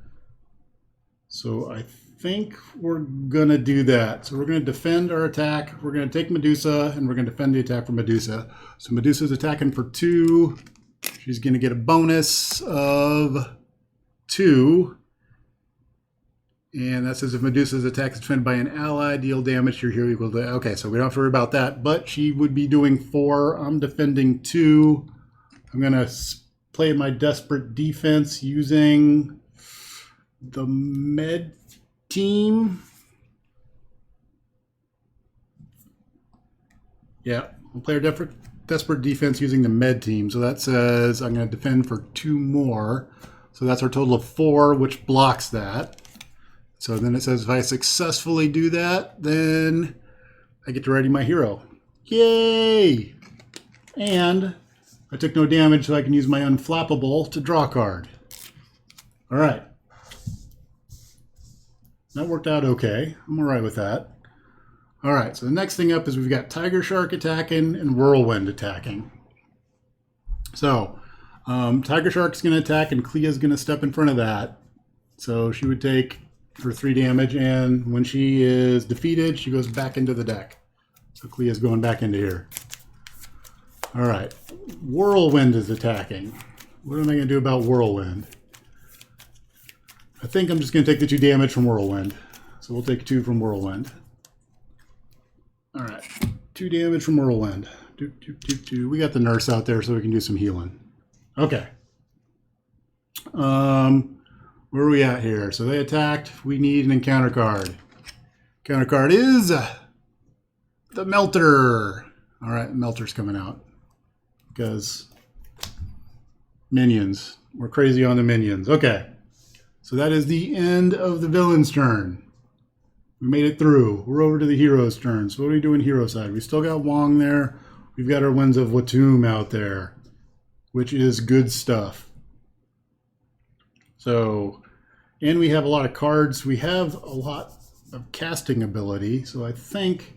So I think we're going to do that. So we're going to defend our attack. We're going to take Medusa, and we're going to defend the attack from Medusa. So Medusa's attacking for 2. She's going to get a bonus of 2. And that says if Medusa's attack is defended by an ally, deal damage to your hero equal to... Okay, so we don't have to worry about that. But she would be doing 4. I'm defending 2. I'm going to play my Desperate Defense using the Med Team. Yeah, we'll play our Desperate Defense using the Med Team. So that says I'm going to defend for 2 more. So that's our total of 4, which blocks that. So then it says if I successfully do that, then I get to ready my hero. Yay! And I took no damage, so I can use my Unflappable to draw a card. All right. That worked out okay. I'm all right with that. All right, so the next thing up is we've got Tiger Shark attacking and Whirlwind attacking. So Tiger Shark's going to attack, and Clea's going to step in front of that. So she would take... for 3 damage, and when she is defeated, she goes back into the deck. So Clea's going back into here. All right. Whirlwind is attacking. What am I going to do about Whirlwind? I think I'm just going to take the 2 damage from Whirlwind. So we'll take 2 from Whirlwind. All right. 2 damage from Whirlwind. We got the nurse out there so we can do some healing. Okay. Where are we at here? So they attacked. We need an encounter card. Counter card is the Melter. All right, Melter's coming out because minions. We're crazy on the minions. Okay, so that is the end of the villain's turn. We made it through. We're over to the hero's turn. So what do we do in hero side? We still got Wong there. We've got our Winds of Watum out there, which is good stuff. So, and we have a lot of cards. We have a lot of casting ability. So I think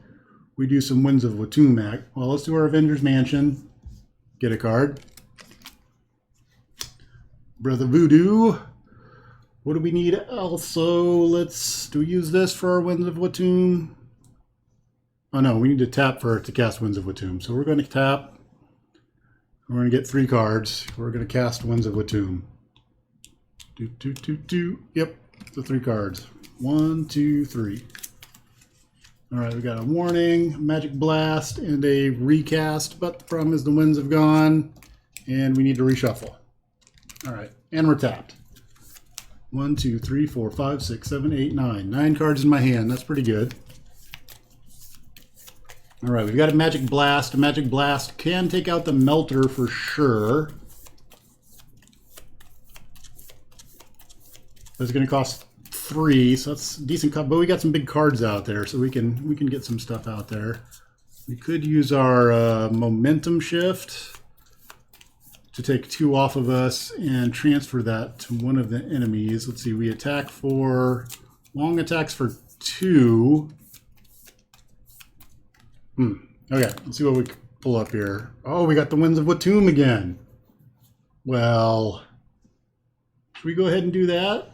we do some Winds of Watum act. Well, let's do our Avengers Mansion. Get a card. Brother Voodoo. What do we need also? Do we use this for our Winds of Watum? Oh no, we need to tap for it to cast Winds of Watum. So we're going to tap. We're going to get 3 cards. We're going to cast Winds of Watum. Yep, the 3 cards. 1, 2, 3. All right, we got a warning, magic blast, and a recast. But the problem is the winds have gone, and we need to reshuffle. All right, and we're tapped. 1, 2, 3, 4, 5, 6, 7, 8, 9. 9 cards in my hand. That's pretty good. All right, we've got a magic blast. A magic blast can take out the Melter for sure. It's going to cost 3, so that's decent. But we got some big cards out there, so we can get some stuff out there. We could use our momentum shift to take 2 off of us and transfer that to one of the enemies. Let's see. We attack for Wong attacks for 2. Okay, let's see what we can pull up here. Oh, we got the Winds of Watum again. Well, should we go ahead and do that?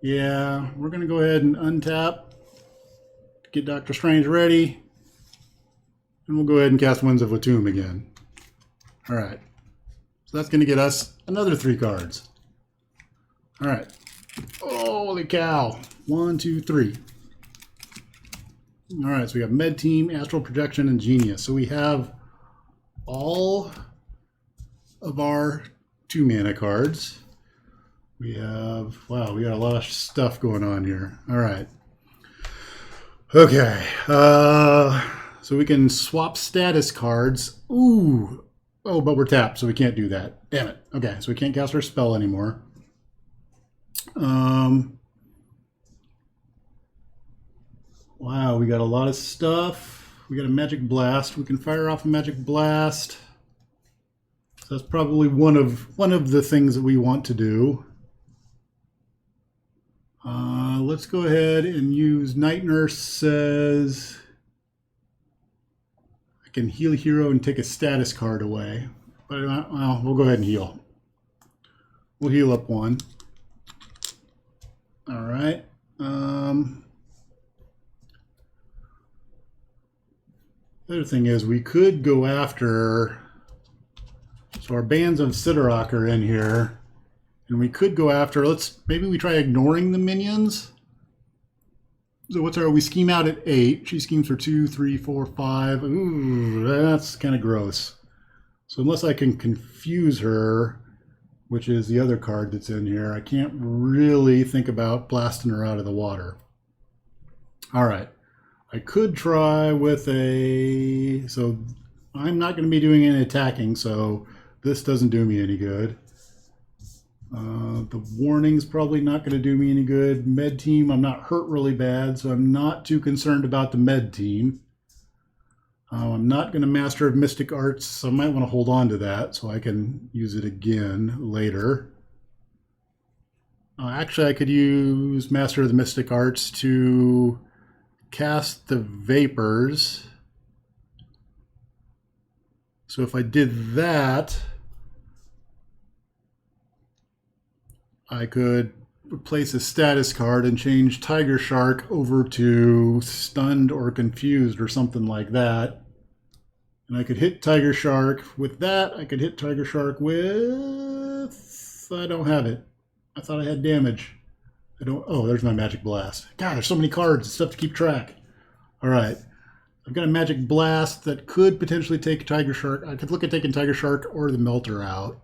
Yeah, we're going to go ahead and untap, get Doctor Strange ready, and we'll go ahead and cast Winds of Watum again. All right, so that's going to get us another 3 cards. All right, Holy cow. 1, 2, 3. All right, so we have Med Team, Astral Projection, and Genius. So we have all of our 2-mana cards. We have, wow, we got a lot of stuff going on here. All right. Okay. So we can swap status cards. Ooh. Oh, but we're tapped, so we can't do that. Damn it. Okay, so we can't cast our spell anymore. Wow, we got a lot of stuff. We got a Magic Blast. We can fire off a Magic Blast. So that's probably one of the things that we want to do. Let's go ahead and use Night Nurse says I can heal a hero and take a status card away. But well, we'll go ahead and heal. We'll heal up 1. All right. The other thing is we could go after, so our bands of Sidorok are in here, and we could go after, maybe we try ignoring the minions. So we scheme out at 8. She schemes for 2, 3, 4, 5. Ooh, that's kind of gross. So unless I can confuse her, which is the other card that's in here, I can't really think about blasting her out of the water. All right. I could try with so I'm not going to be doing any attacking, so this doesn't do me any good. The warning's probably not going to do me any good. Med Team, I'm not hurt really bad, so I'm not too concerned about the Med Team. I'm not going to Master of Mystic Arts, so I might want to hold on to that so I can use it again later. Actually, I could use Master of the Mystic Arts to cast the Vapors. So if I did that, I could replace a status card and change Tiger Shark over to Stunned or Confused or something like that. And I could hit Tiger Shark with that. I could hit Tiger Shark with, I don't have it. I thought I had damage. I don't, oh, there's my Magic Blast. God, there's so many cards and stuff to keep track. All right. I've got a Magic Blast that could potentially take Tiger Shark. I could look at taking Tiger Shark or the Melter out.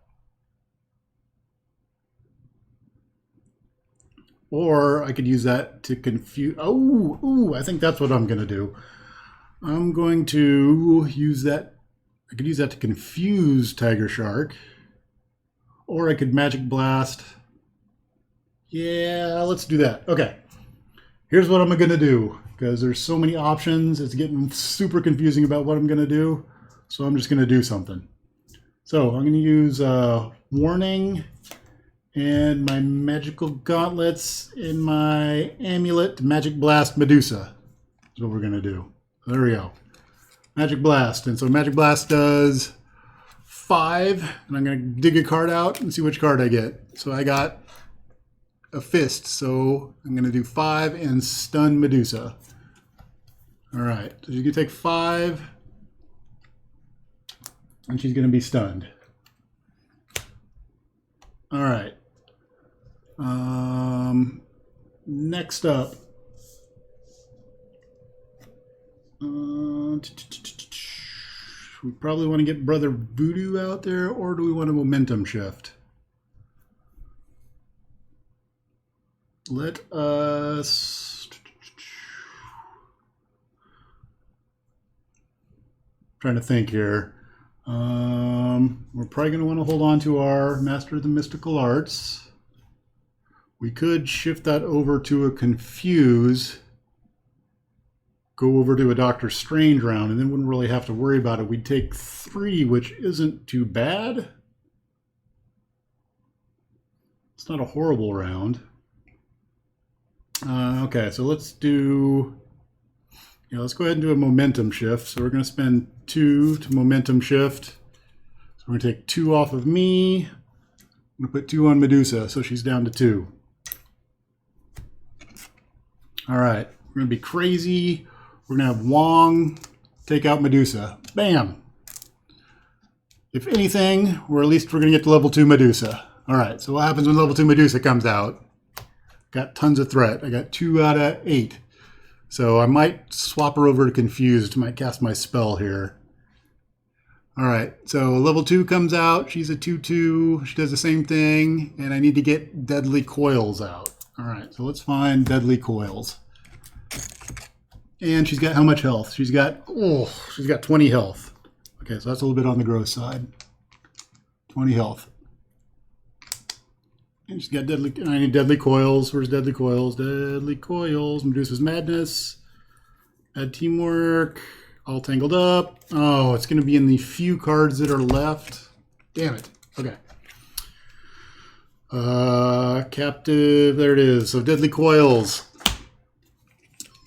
Or I could use that to confuse. Oh, I think that's what I'm going to do. I'm going to use that. I could use that to confuse Tiger Shark. Or I could Magic Blast. Yeah, let's do that. Okay. Here's what I'm going to do. Because there's so many options. It's getting super confusing about what I'm going to do. So I'm just going to do something. So I'm going to use Warning and my Magical Gauntlets in my Amulet Magic Blast Medusa. That's what we're going to do. There we go. Magic Blast. And so Magic Blast does 5. And I'm going to dig a card out and see which card I get. So I got a Fist. So I'm going to do 5 and Stun Medusa. All right. So you can take 5. And she's going to be stunned. All right. Next up, we probably want to get Brother Voodoo out there, or do we want a momentum shift? Let us trying to think here. We're probably going to want to hold on to our Master of the Mystical Arts. We could shift that over to a Confuse, go over to a Doctor Strange round, and then wouldn't really have to worry about it. We'd take 3, which isn't too bad. It's not a horrible round. Okay, so let's do... Yeah, let's go ahead and do a momentum shift. So we're going to spend 2 to momentum shift. So we're going to take 2 off of me. I'm going to put 2 on Medusa, so she's down to 2. All right, we're going to be crazy. We're going to have Wong take out Medusa. Bam! If anything, at least we're going to get to level 2 Medusa. All right, so what happens when level 2 Medusa comes out? got tons of threat. I got 2 out of 8. So I might swap her over to Confused. Might cast my spell here. All right, so level 2 comes out. She's a 2/2. She does the same thing, and I need to get Deadly Coils out. All right, so let's find Deadly Coils. And she's got how much health? She's got 20 health. Okay, so that's a little bit on the gross side. 20 health. And she's got Deadly, and I need Deadly Coils. Where's Deadly Coils? Deadly Coils. Medusa's Madness. Add Teamwork. All tangled up. Oh, it's going to be in the few cards that are left. Damn it. Okay. Captive. There it is. So Deadly Coils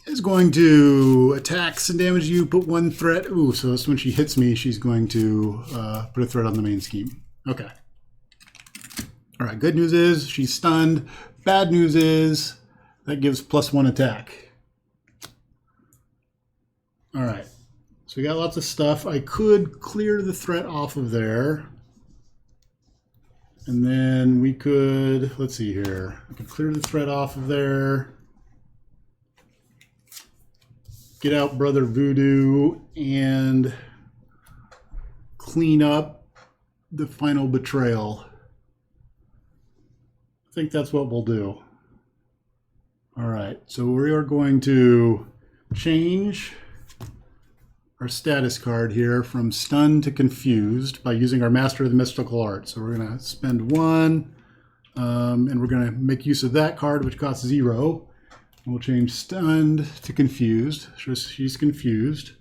is going to attack and damage you. Put 1 threat. Ooh, so this when she hits me, she's going to put a threat on the main scheme. Okay. All right. Good news is she's stunned. Bad news is that gives +1 attack. All right. So we got lots of stuff. I could clear the threat off of there. And then we could, let's see here. I could clear the threat off of there. Get out Brother Voodoo and clean up the final betrayal. I think that's what we'll do. All right, so we are going to change our status card here from Stunned to Confused by using our Master of the Mystical Arts. So we're going to spend 1, and we're going to make use of that card, which costs 0. And we'll change Stunned to Confused. So she's confused.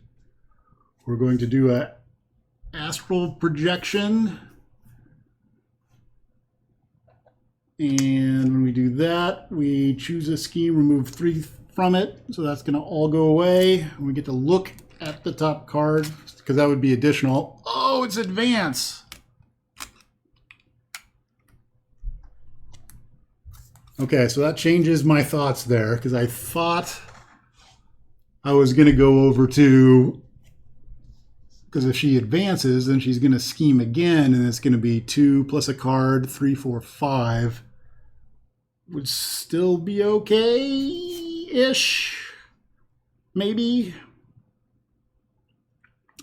We're going to do a Astral Projection. And when we do that, we choose a scheme, remove 3 from it. So that's going to all go away. And we get to look at the top card, because that would be additional. Oh, it's Advance. Okay, so that changes my thoughts there, because I thought I was going to go over to, because if she advances, then she's going to scheme again, and it's going to be 2 plus a card, 3, 4, 5. Would still be okay-ish, maybe.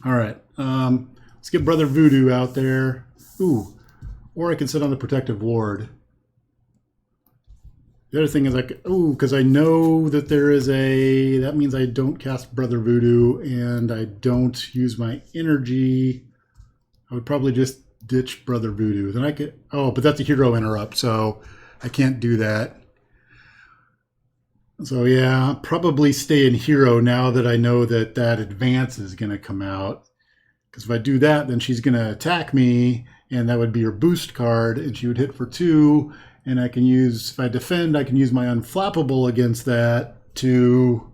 All right, let's get Brother Voodoo out there. Ooh, or I can sit on the Protective Ward. The other thing is like, ooh, because I know that there is a, that means I don't cast Brother Voodoo and I don't use my energy. I would probably just ditch Brother Voodoo. Then I could, oh, but that's a hero interrupt, so I can't do that. So yeah, I'll probably stay in hero now that I know that that advance is going to come out. Because if I do that, then she's going to attack me, and that would be her boost card, and she would hit for 2. And I can use, if I defend, I can use my Unflappable against that to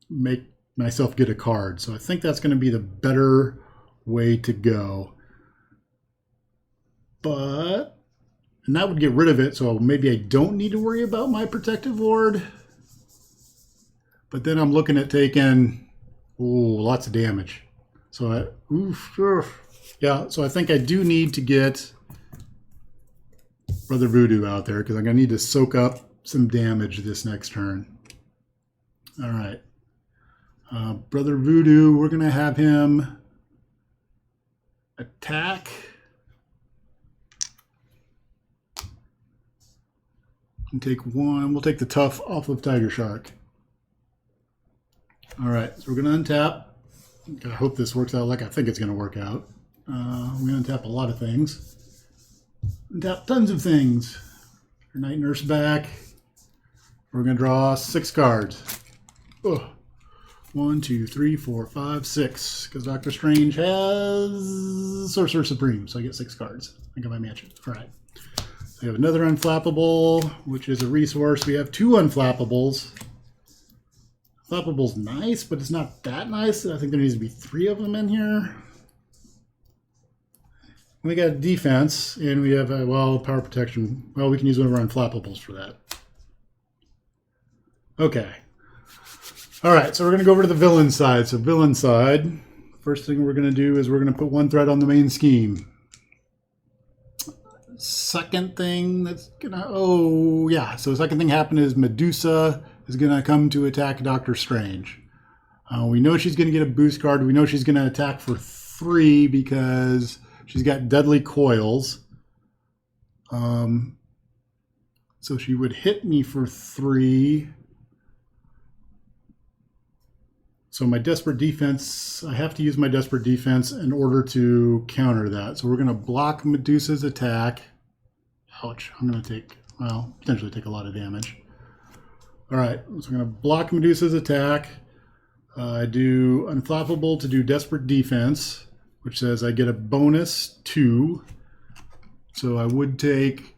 make myself get a card. So I think that's going to be the better way to go. But, and that would get rid of it, so maybe I don't need to worry about my Protective Ward. But then I'm looking at taking, ooh, lots of damage. So yeah, so I think I do need to get Brother Voodoo out there, because I'm going to need to soak up some damage this next turn. All right. Brother Voodoo, we're going to have him attack. And take 1. We'll take the tough off of Tiger Shark. All right, so we're going to untap. I hope this works out like I think it's going to work out. We're going to untap a lot of things. Untap tons of things. Our Night Nurse back. We're going to draw 6 cards. Oh. 1, 2, 3, 4, 5, 6. Because Doctor Strange has Sorcerer Supreme, so I get 6 cards. I got my mansion. All right. So we have another Unflappable, which is a resource. We have 2 Unflappables. Flappable's nice, but it's not that nice. I think there needs to be 3 of them in here. We got defense, and we have, well, power protection. Well, we can use one of our Unflappables for that. Okay. All right, so we're going to go over to the villain side. So villain side, first thing we're going to do is we're going to put 1 threat on the main scheme. second thing that's gonna, oh yeah, so the second thing happened is Medusa is gonna come to attack Doctor Strange. We know she's gonna get a boost card. We know she's gonna attack for 3 because she's got deadly coils. So she would hit me for 3. So my desperate defense, I have to use my desperate defense in order to counter that. So we're going to block Medusa's attack. Ouch, I'm going to take, well, potentially take a lot of damage. All right, so I'm going to block Medusa's attack. I do Unflappable to do desperate defense, which says I get a bonus 2. So I would take,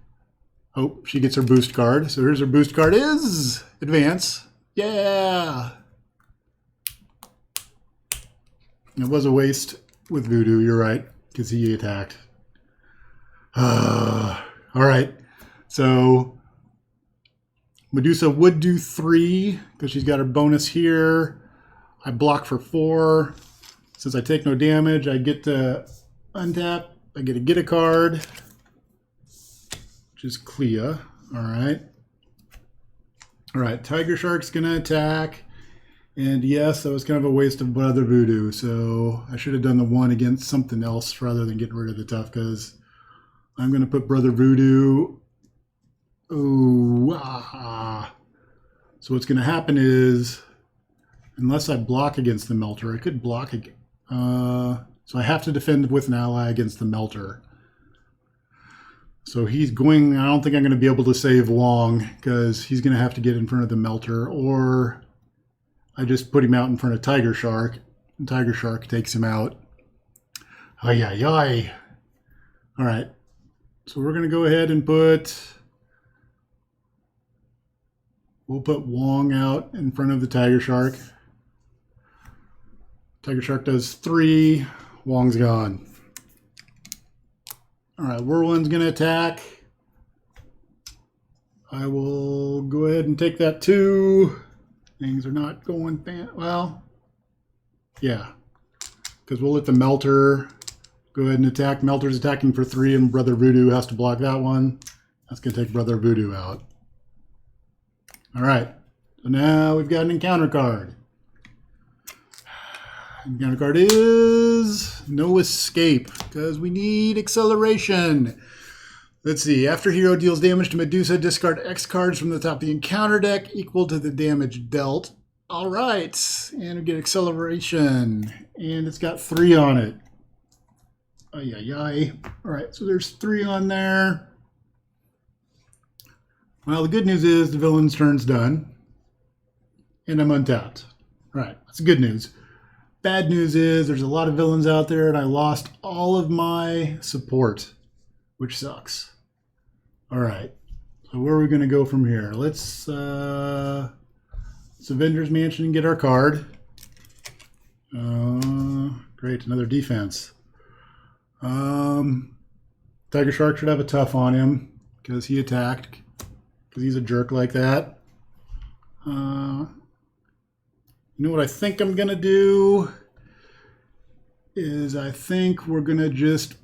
oh, she gets her boost card. So here's her boost card is Advance. Yeah. It was a waste with Voodoo, you're right, because he attacked. All right, so Medusa would do 3 because she's got her bonus here. I block for 4. Since I take no damage, I get to untap. I get a card, which is Clea. All right. All right, Tiger Shark's going to attack. And yes, that was kind of a waste of Brother Voodoo, so I should have done the 1 against something else rather than getting rid of the tough, because I'm going to put Brother Voodoo. Ooh, So what's going to happen is, unless I block against the Melter, I could block again. So I have to defend with an ally against the Melter. So he's going, I don't think I'm going to be able to save Wong, because he's going to have to get in front of the Melter, or I just put him out in front of Tiger Shark, and Tiger Shark takes him out. Ay, ay, ay. All right. So we're going to go ahead and we'll put Wong out in front of the Tiger Shark. Tiger Shark does 3. Wong's gone. All right, Whirlwind's going to attack. I will go ahead and take that 2. Things are not going well. Yeah, because we'll let the Melter go ahead and attack. Melter's attacking for 3, and Brother Voodoo has to block that one. That's going to take Brother Voodoo out. All right, so now we've got an encounter card. Encounter card is No Escape, because we need acceleration. Let's see. After hero deals damage to Medusa, discard X cards from the top of the encounter deck equal to the damage dealt. All right. And we get acceleration. And it's got 3 on it. Ay, ay, ay. All right. So there's 3 on there. Well, the good news is the villain's turn's done. And I'm untapped. All right. That's good news. Bad news is there's a lot of villains out there, and I lost all of my support, which sucks. All right, so where are we going to go from here? Let's Avengers Mansion and get our card. Great, another defense. Tiger Shark should have a tough on him because he attacked, because he's a jerk like that. You know what I think I'm going to do is I think we're going to just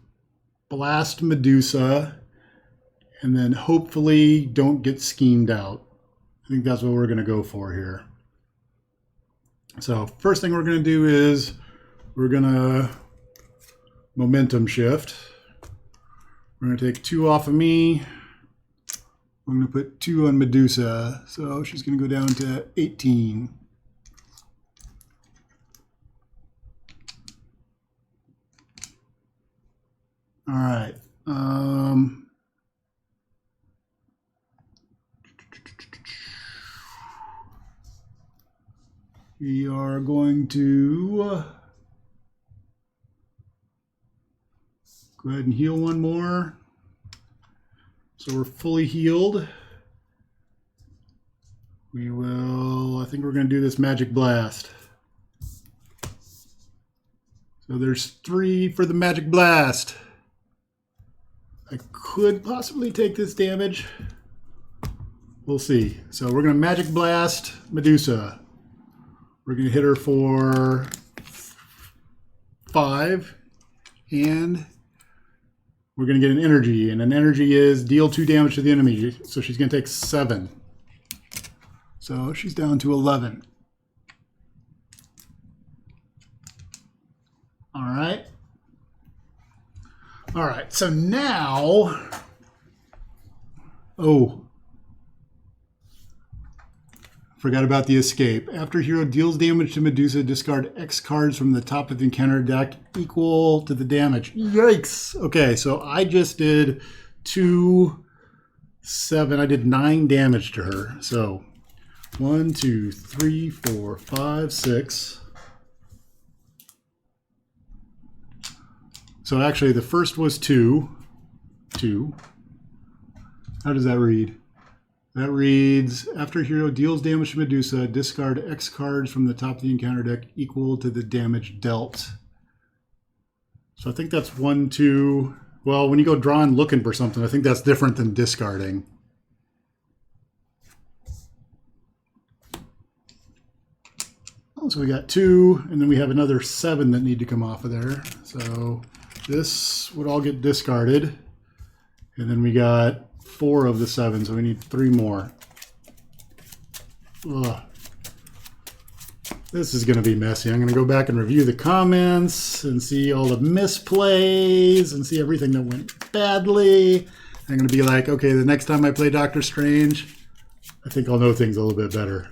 blast Medusa and then hopefully don't get schemed out. I think that's what we're going to go for here. So first thing we're going to do is we're going to momentum shift. We're going to take 2 off of me. I'm going to put 2 on Medusa. So she's going to go down to 18. All right. We are going to go ahead and heal 1 more. So we're fully healed. We will, I think we're going to do this Magic Blast. So there's 3 for the Magic Blast. I could possibly take this damage. We'll see. So we're going to Magic Blast Medusa. We're going to hit her for 5. And we're going to get an energy, and an energy is deal 2 damage to the enemy. So she's going to take 7. So she's down to 11. All right. All right. So now, oh, forgot about the escape. After hero deals damage to Medusa, discard X cards from the top of the encounter deck equal to the damage. Yikes. Okay, so I just did 2, 7. I did 9 damage to her. So 1, 2, 3, 4, 5, 6. So actually the first was 2. How does that read? That reads, after hero deals damage to Medusa, discard X cards from the top of the encounter deck equal to the damage dealt. So I think that's 1, 2. Well, when you go drawing looking for something, I think that's different than discarding. Oh, so we got 2, and then we have another 7 that need to come off of there. So this would all get discarded. And then we got 4 of the 7, so we need 3 more. Ugh. This is going to be messy. I'm going to go back and review the comments and see all the misplays and see everything that went badly. I'm going to be like, okay, the next time I play Doctor Strange, I think I'll know things a little bit better.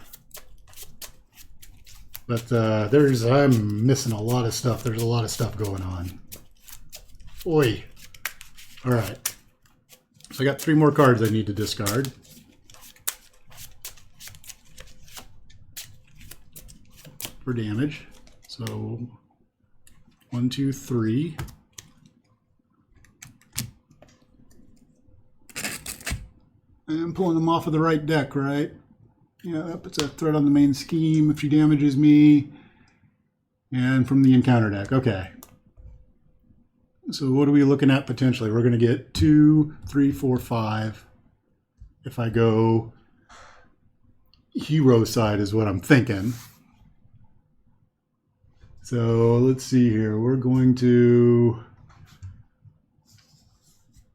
But I'm missing a lot of stuff. There's a lot of stuff going on. Oi. All right. So I got 3 more cards I need to discard. For damage. So 1, 2, 3. And I'm pulling them off of the right deck, right? Yeah, that puts a threat on the main scheme if she damages me. And from the encounter deck. Okay. So what are we looking at potentially? We're going to get 2, 3, 4, 5. If I go hero side is what I'm thinking. So let's see here. We're going to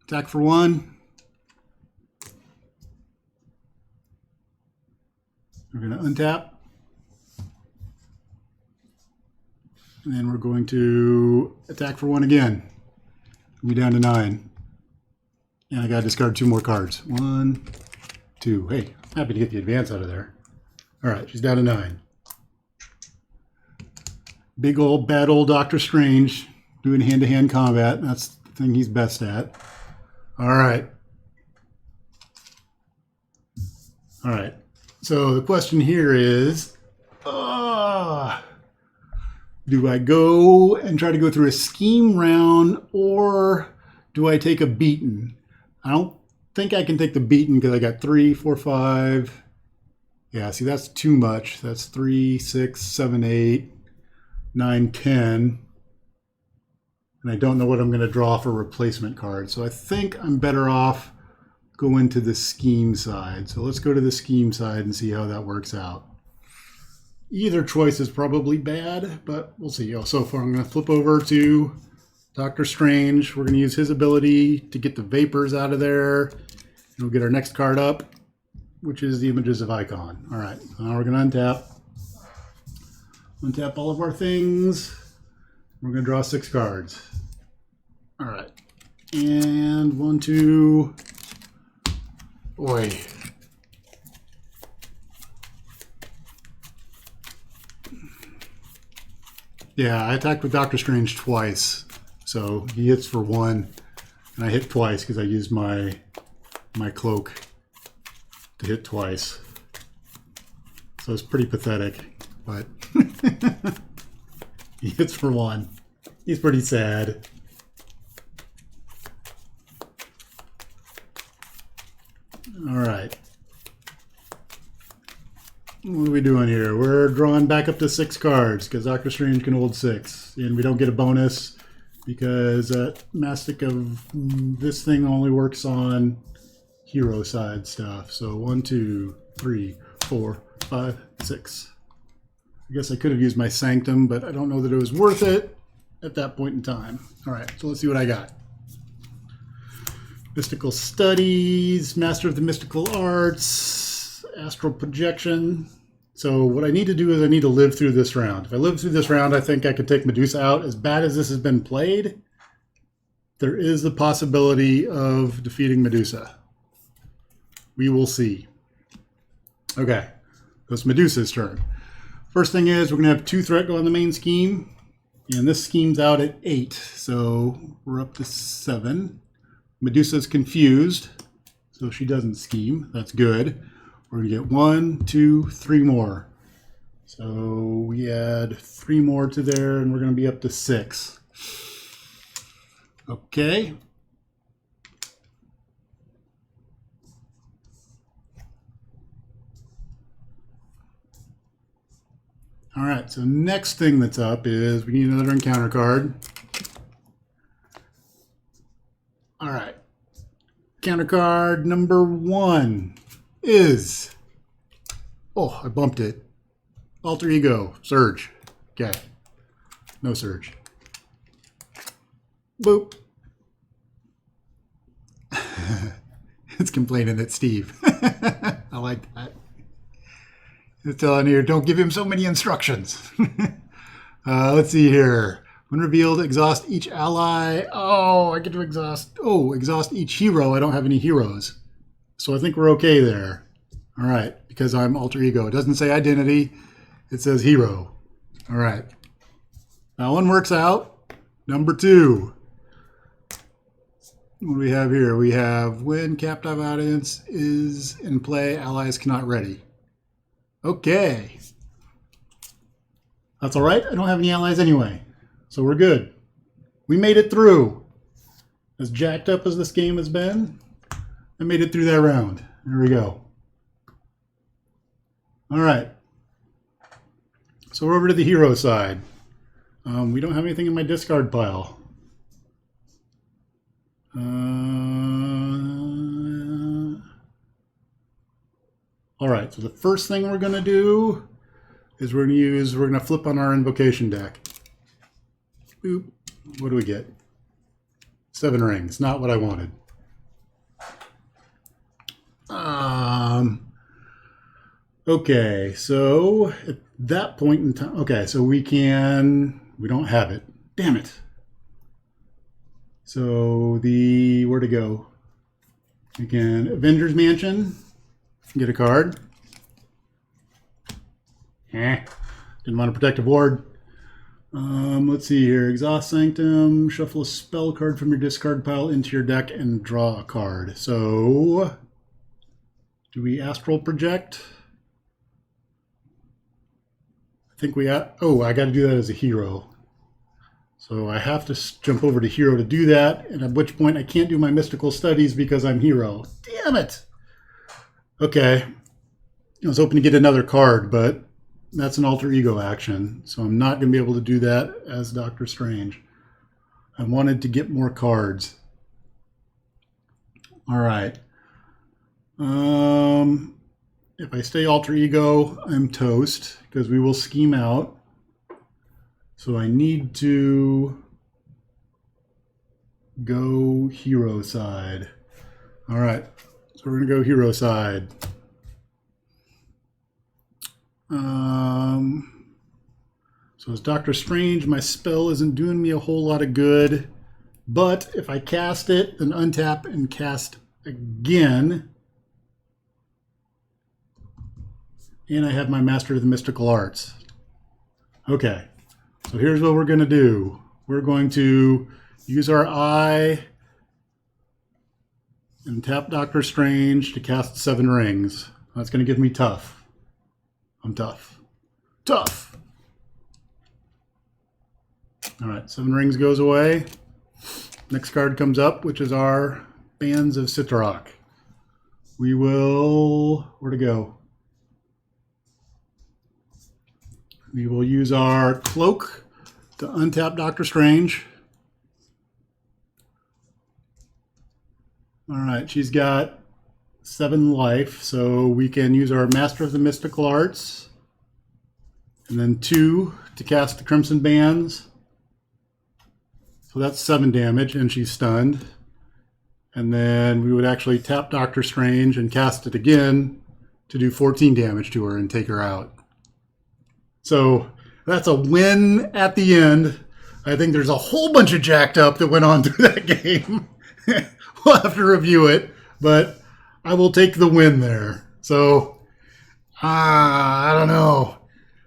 attack for 1. We're going to untap. And then we're going to attack for 1 again. We're down to 9. And I got to discard 2 more cards. 1, 2. Hey, happy to get the advance out of there. All right, she's down to 9. Big old, bad old Doctor Strange doing hand-to-hand combat. That's the thing he's best at. All right. All right. So the question here is, do I go and try to go through a scheme round, or do I take a beaten? I don't think I can take the beaten because I got 3, 4, 5. Yeah, see, that's too much. That's 3, 6, 7, 8, 9, 10. And I don't know what I'm going to draw for replacement cards. So I think I'm better off going to the scheme side. So let's go to the scheme side and see how that works out. Either choice is probably bad, but we'll see. Oh, so far I'm going to flip over to Doctor Strange. We're going to use his ability to get the vapors out of there. And we'll get our next card up, which is the Images of Icon. All right, now we're going to untap. Untap all of our things. We're going to draw 6 cards. All right. And 1, 2. Oi. Yeah, I attacked with Doctor Strange twice. So he hits for 1. And I hit twice because I used my cloak to hit twice. So it's pretty pathetic. But he hits for 1. He's pretty sad. All right. What are we doing here? We're drawing back up to 6 cards because Doctor Strange can hold 6. And we don't get a bonus because Mastic of this thing only works on hero side stuff. So 1, 2, 3, 4, 5, 6. I guess I could have used my Sanctum, but I don't know that it was worth it at that point in time. All right, so let's see what I got. Mystical Studies, Master of the Mystical Arts, Astral Projection. So what I need to do is I need to live through this round. If I live through this round, I think I could take Medusa out. As bad as this has been played, there is the possibility of defeating Medusa. We will see. Okay, so it's Medusa's turn. First thing is we're going to have 2 threat go on the main scheme. And this scheme's out at 8, so we're up to 7. Medusa's confused, so she doesn't scheme. That's good. We're going to get 1, 2, 3 more. So we add 3 more to there, and we're going to be up to 6. Okay. All right, so next thing that's up is we need another encounter card. All right. Encounter card number 1 is, oh, I bumped it. Alter Ego, Surge. Okay. No Surge. Boop. It's complaining at Steve. I like that. It's telling here, don't give him so many instructions. Let's see here. When revealed, exhaust each ally. Oh, I get to exhaust. Oh, exhaust each hero. I don't have any heroes. So I think we're okay there. All right, because I'm Alter Ego. It doesn't say identity. It says hero. All right. That one works out. Number 2. What do we have here? We have when captive audience is in play, allies cannot ready. Okay. That's all right. I don't have any allies anyway. So we're good. We made it through. As jacked up as this game has been, I made it through that round. There we go. All right. So we're over to the hero side. We don't have anything in my discard pile. All right, so the first thing we're going to do is we're going to flip on our invocation deck. Boop. What do we get? 7 rings, not what I wanted. Okay, so at that point in time, okay, so we don't have it. Damn it. So where to go? We can Avengers Mansion, get a card. Didn't want to protect a ward. Let's see here. Exhaust Sanctum, shuffle a spell card from your discard pile into your deck and draw a card. So, do we Astral Project? I think oh, I got to do that as a hero. So I have to jump over to hero to do that, and at which point I can't do my mystical studies because I'm hero. Damn it! Okay. I was hoping to get another card, but that's an alter ego action, so I'm not going to be able to do that as Doctor Strange. I wanted to get more cards. All right. If I stay alter ego, I'm toast because we will scheme out. So I need to go hero side. All right. So we're going to go hero side. So as Doctor Strange, my spell isn't doing me a whole lot of good. But if I cast it, then untap and cast again. And I have my Master of the Mystical Arts. Okay. So here's what we're going to do. We're going to use our eye and tap Doctor Strange to cast 7 rings. That's going to give me tough. I'm tough. Tough! All right, 7 rings goes away. Next card comes up, which is our Bands of Sitarok. We will... where to go? We will use our Cloak to untap Doctor Strange. All right, she's got 7 life, so we can use our Master of the Mystical Arts. And then 2 to cast the Crimson Bands. So that's 7 damage, and she's stunned. And then we would actually tap Doctor Strange and cast it again to do 14 damage to her and take her out. So that's a win at the end. I think there's a whole bunch of jacked up that went on through that game. We'll have to review it, but I will take the win there. So, I don't know.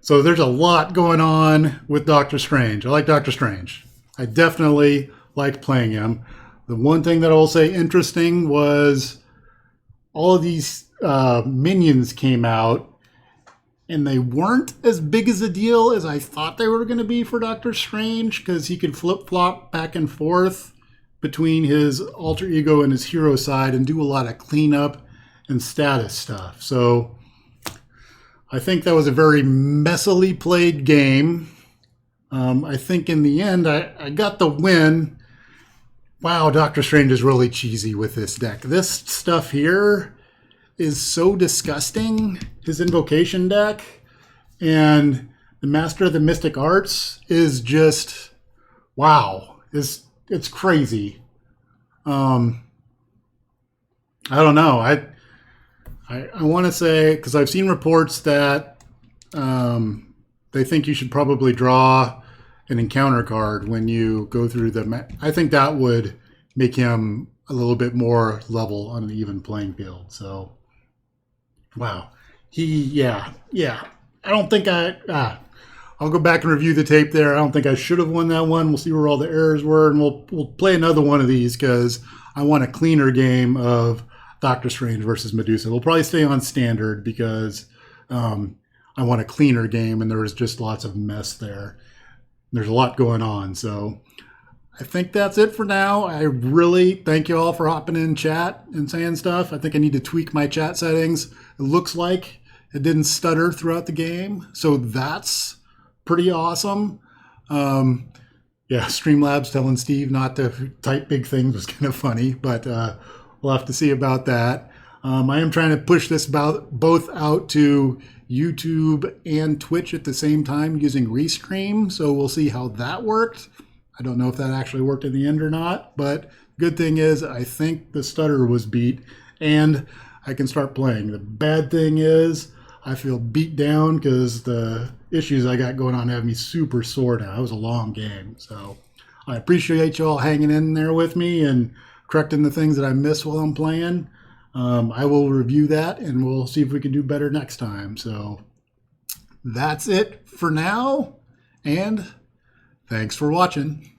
So there's a lot going on with Doctor Strange. I like Doctor Strange. I definitely like playing him. The one thing that I will say interesting was all of these minions came out, and they weren't as big as a deal as I thought they were going to be for Doctor Strange, because he could flip-flop back and forth between his alter ego and his hero side and do a lot of cleanup and status stuff. So I think that was a very messily played game. I think in the end, I got the win. Wow, Doctor Strange is really cheesy with this deck. This stuff here is so disgusting. His invocation deck and the Master of the Mystic Arts is just, wow. It's crazy. I don't know. I want to say, because I've seen reports that they think you should probably draw an encounter card when you go through I think that would make him a little bit more level on an even playing field. So, wow. Yeah. I don't think I'll go back and review the tape there. I don't think I should have won that one. We'll see where all the errors were, and we'll play another one of these because I want a cleaner game of Doctor Strange versus Medusa. We'll probably stay on standard because I want a cleaner game, and there was just lots of mess there. There's a lot going on, so I think that's it for now. I really thank you all for hopping in chat and saying stuff. I think I need to tweak my chat settings. It looks like it didn't stutter throughout the game, so that's pretty awesome. Yeah, Streamlabs telling Steve not to type big things was kind of funny, but we'll have to see about that. I am trying to push this both out to YouTube and Twitch at the same time using Restream, so we'll see how that worked. I don't know if that actually worked in the end or not, but good thing is I think the stutter was beat and I can start playing. The bad thing is I feel beat down because the issues I got going on have me super sore now. It was a long game, so I appreciate you all hanging in there with me and correcting the things that I miss while I'm playing. I will review that and we'll see if we can do better next time. So that's it for now, and thanks for watching.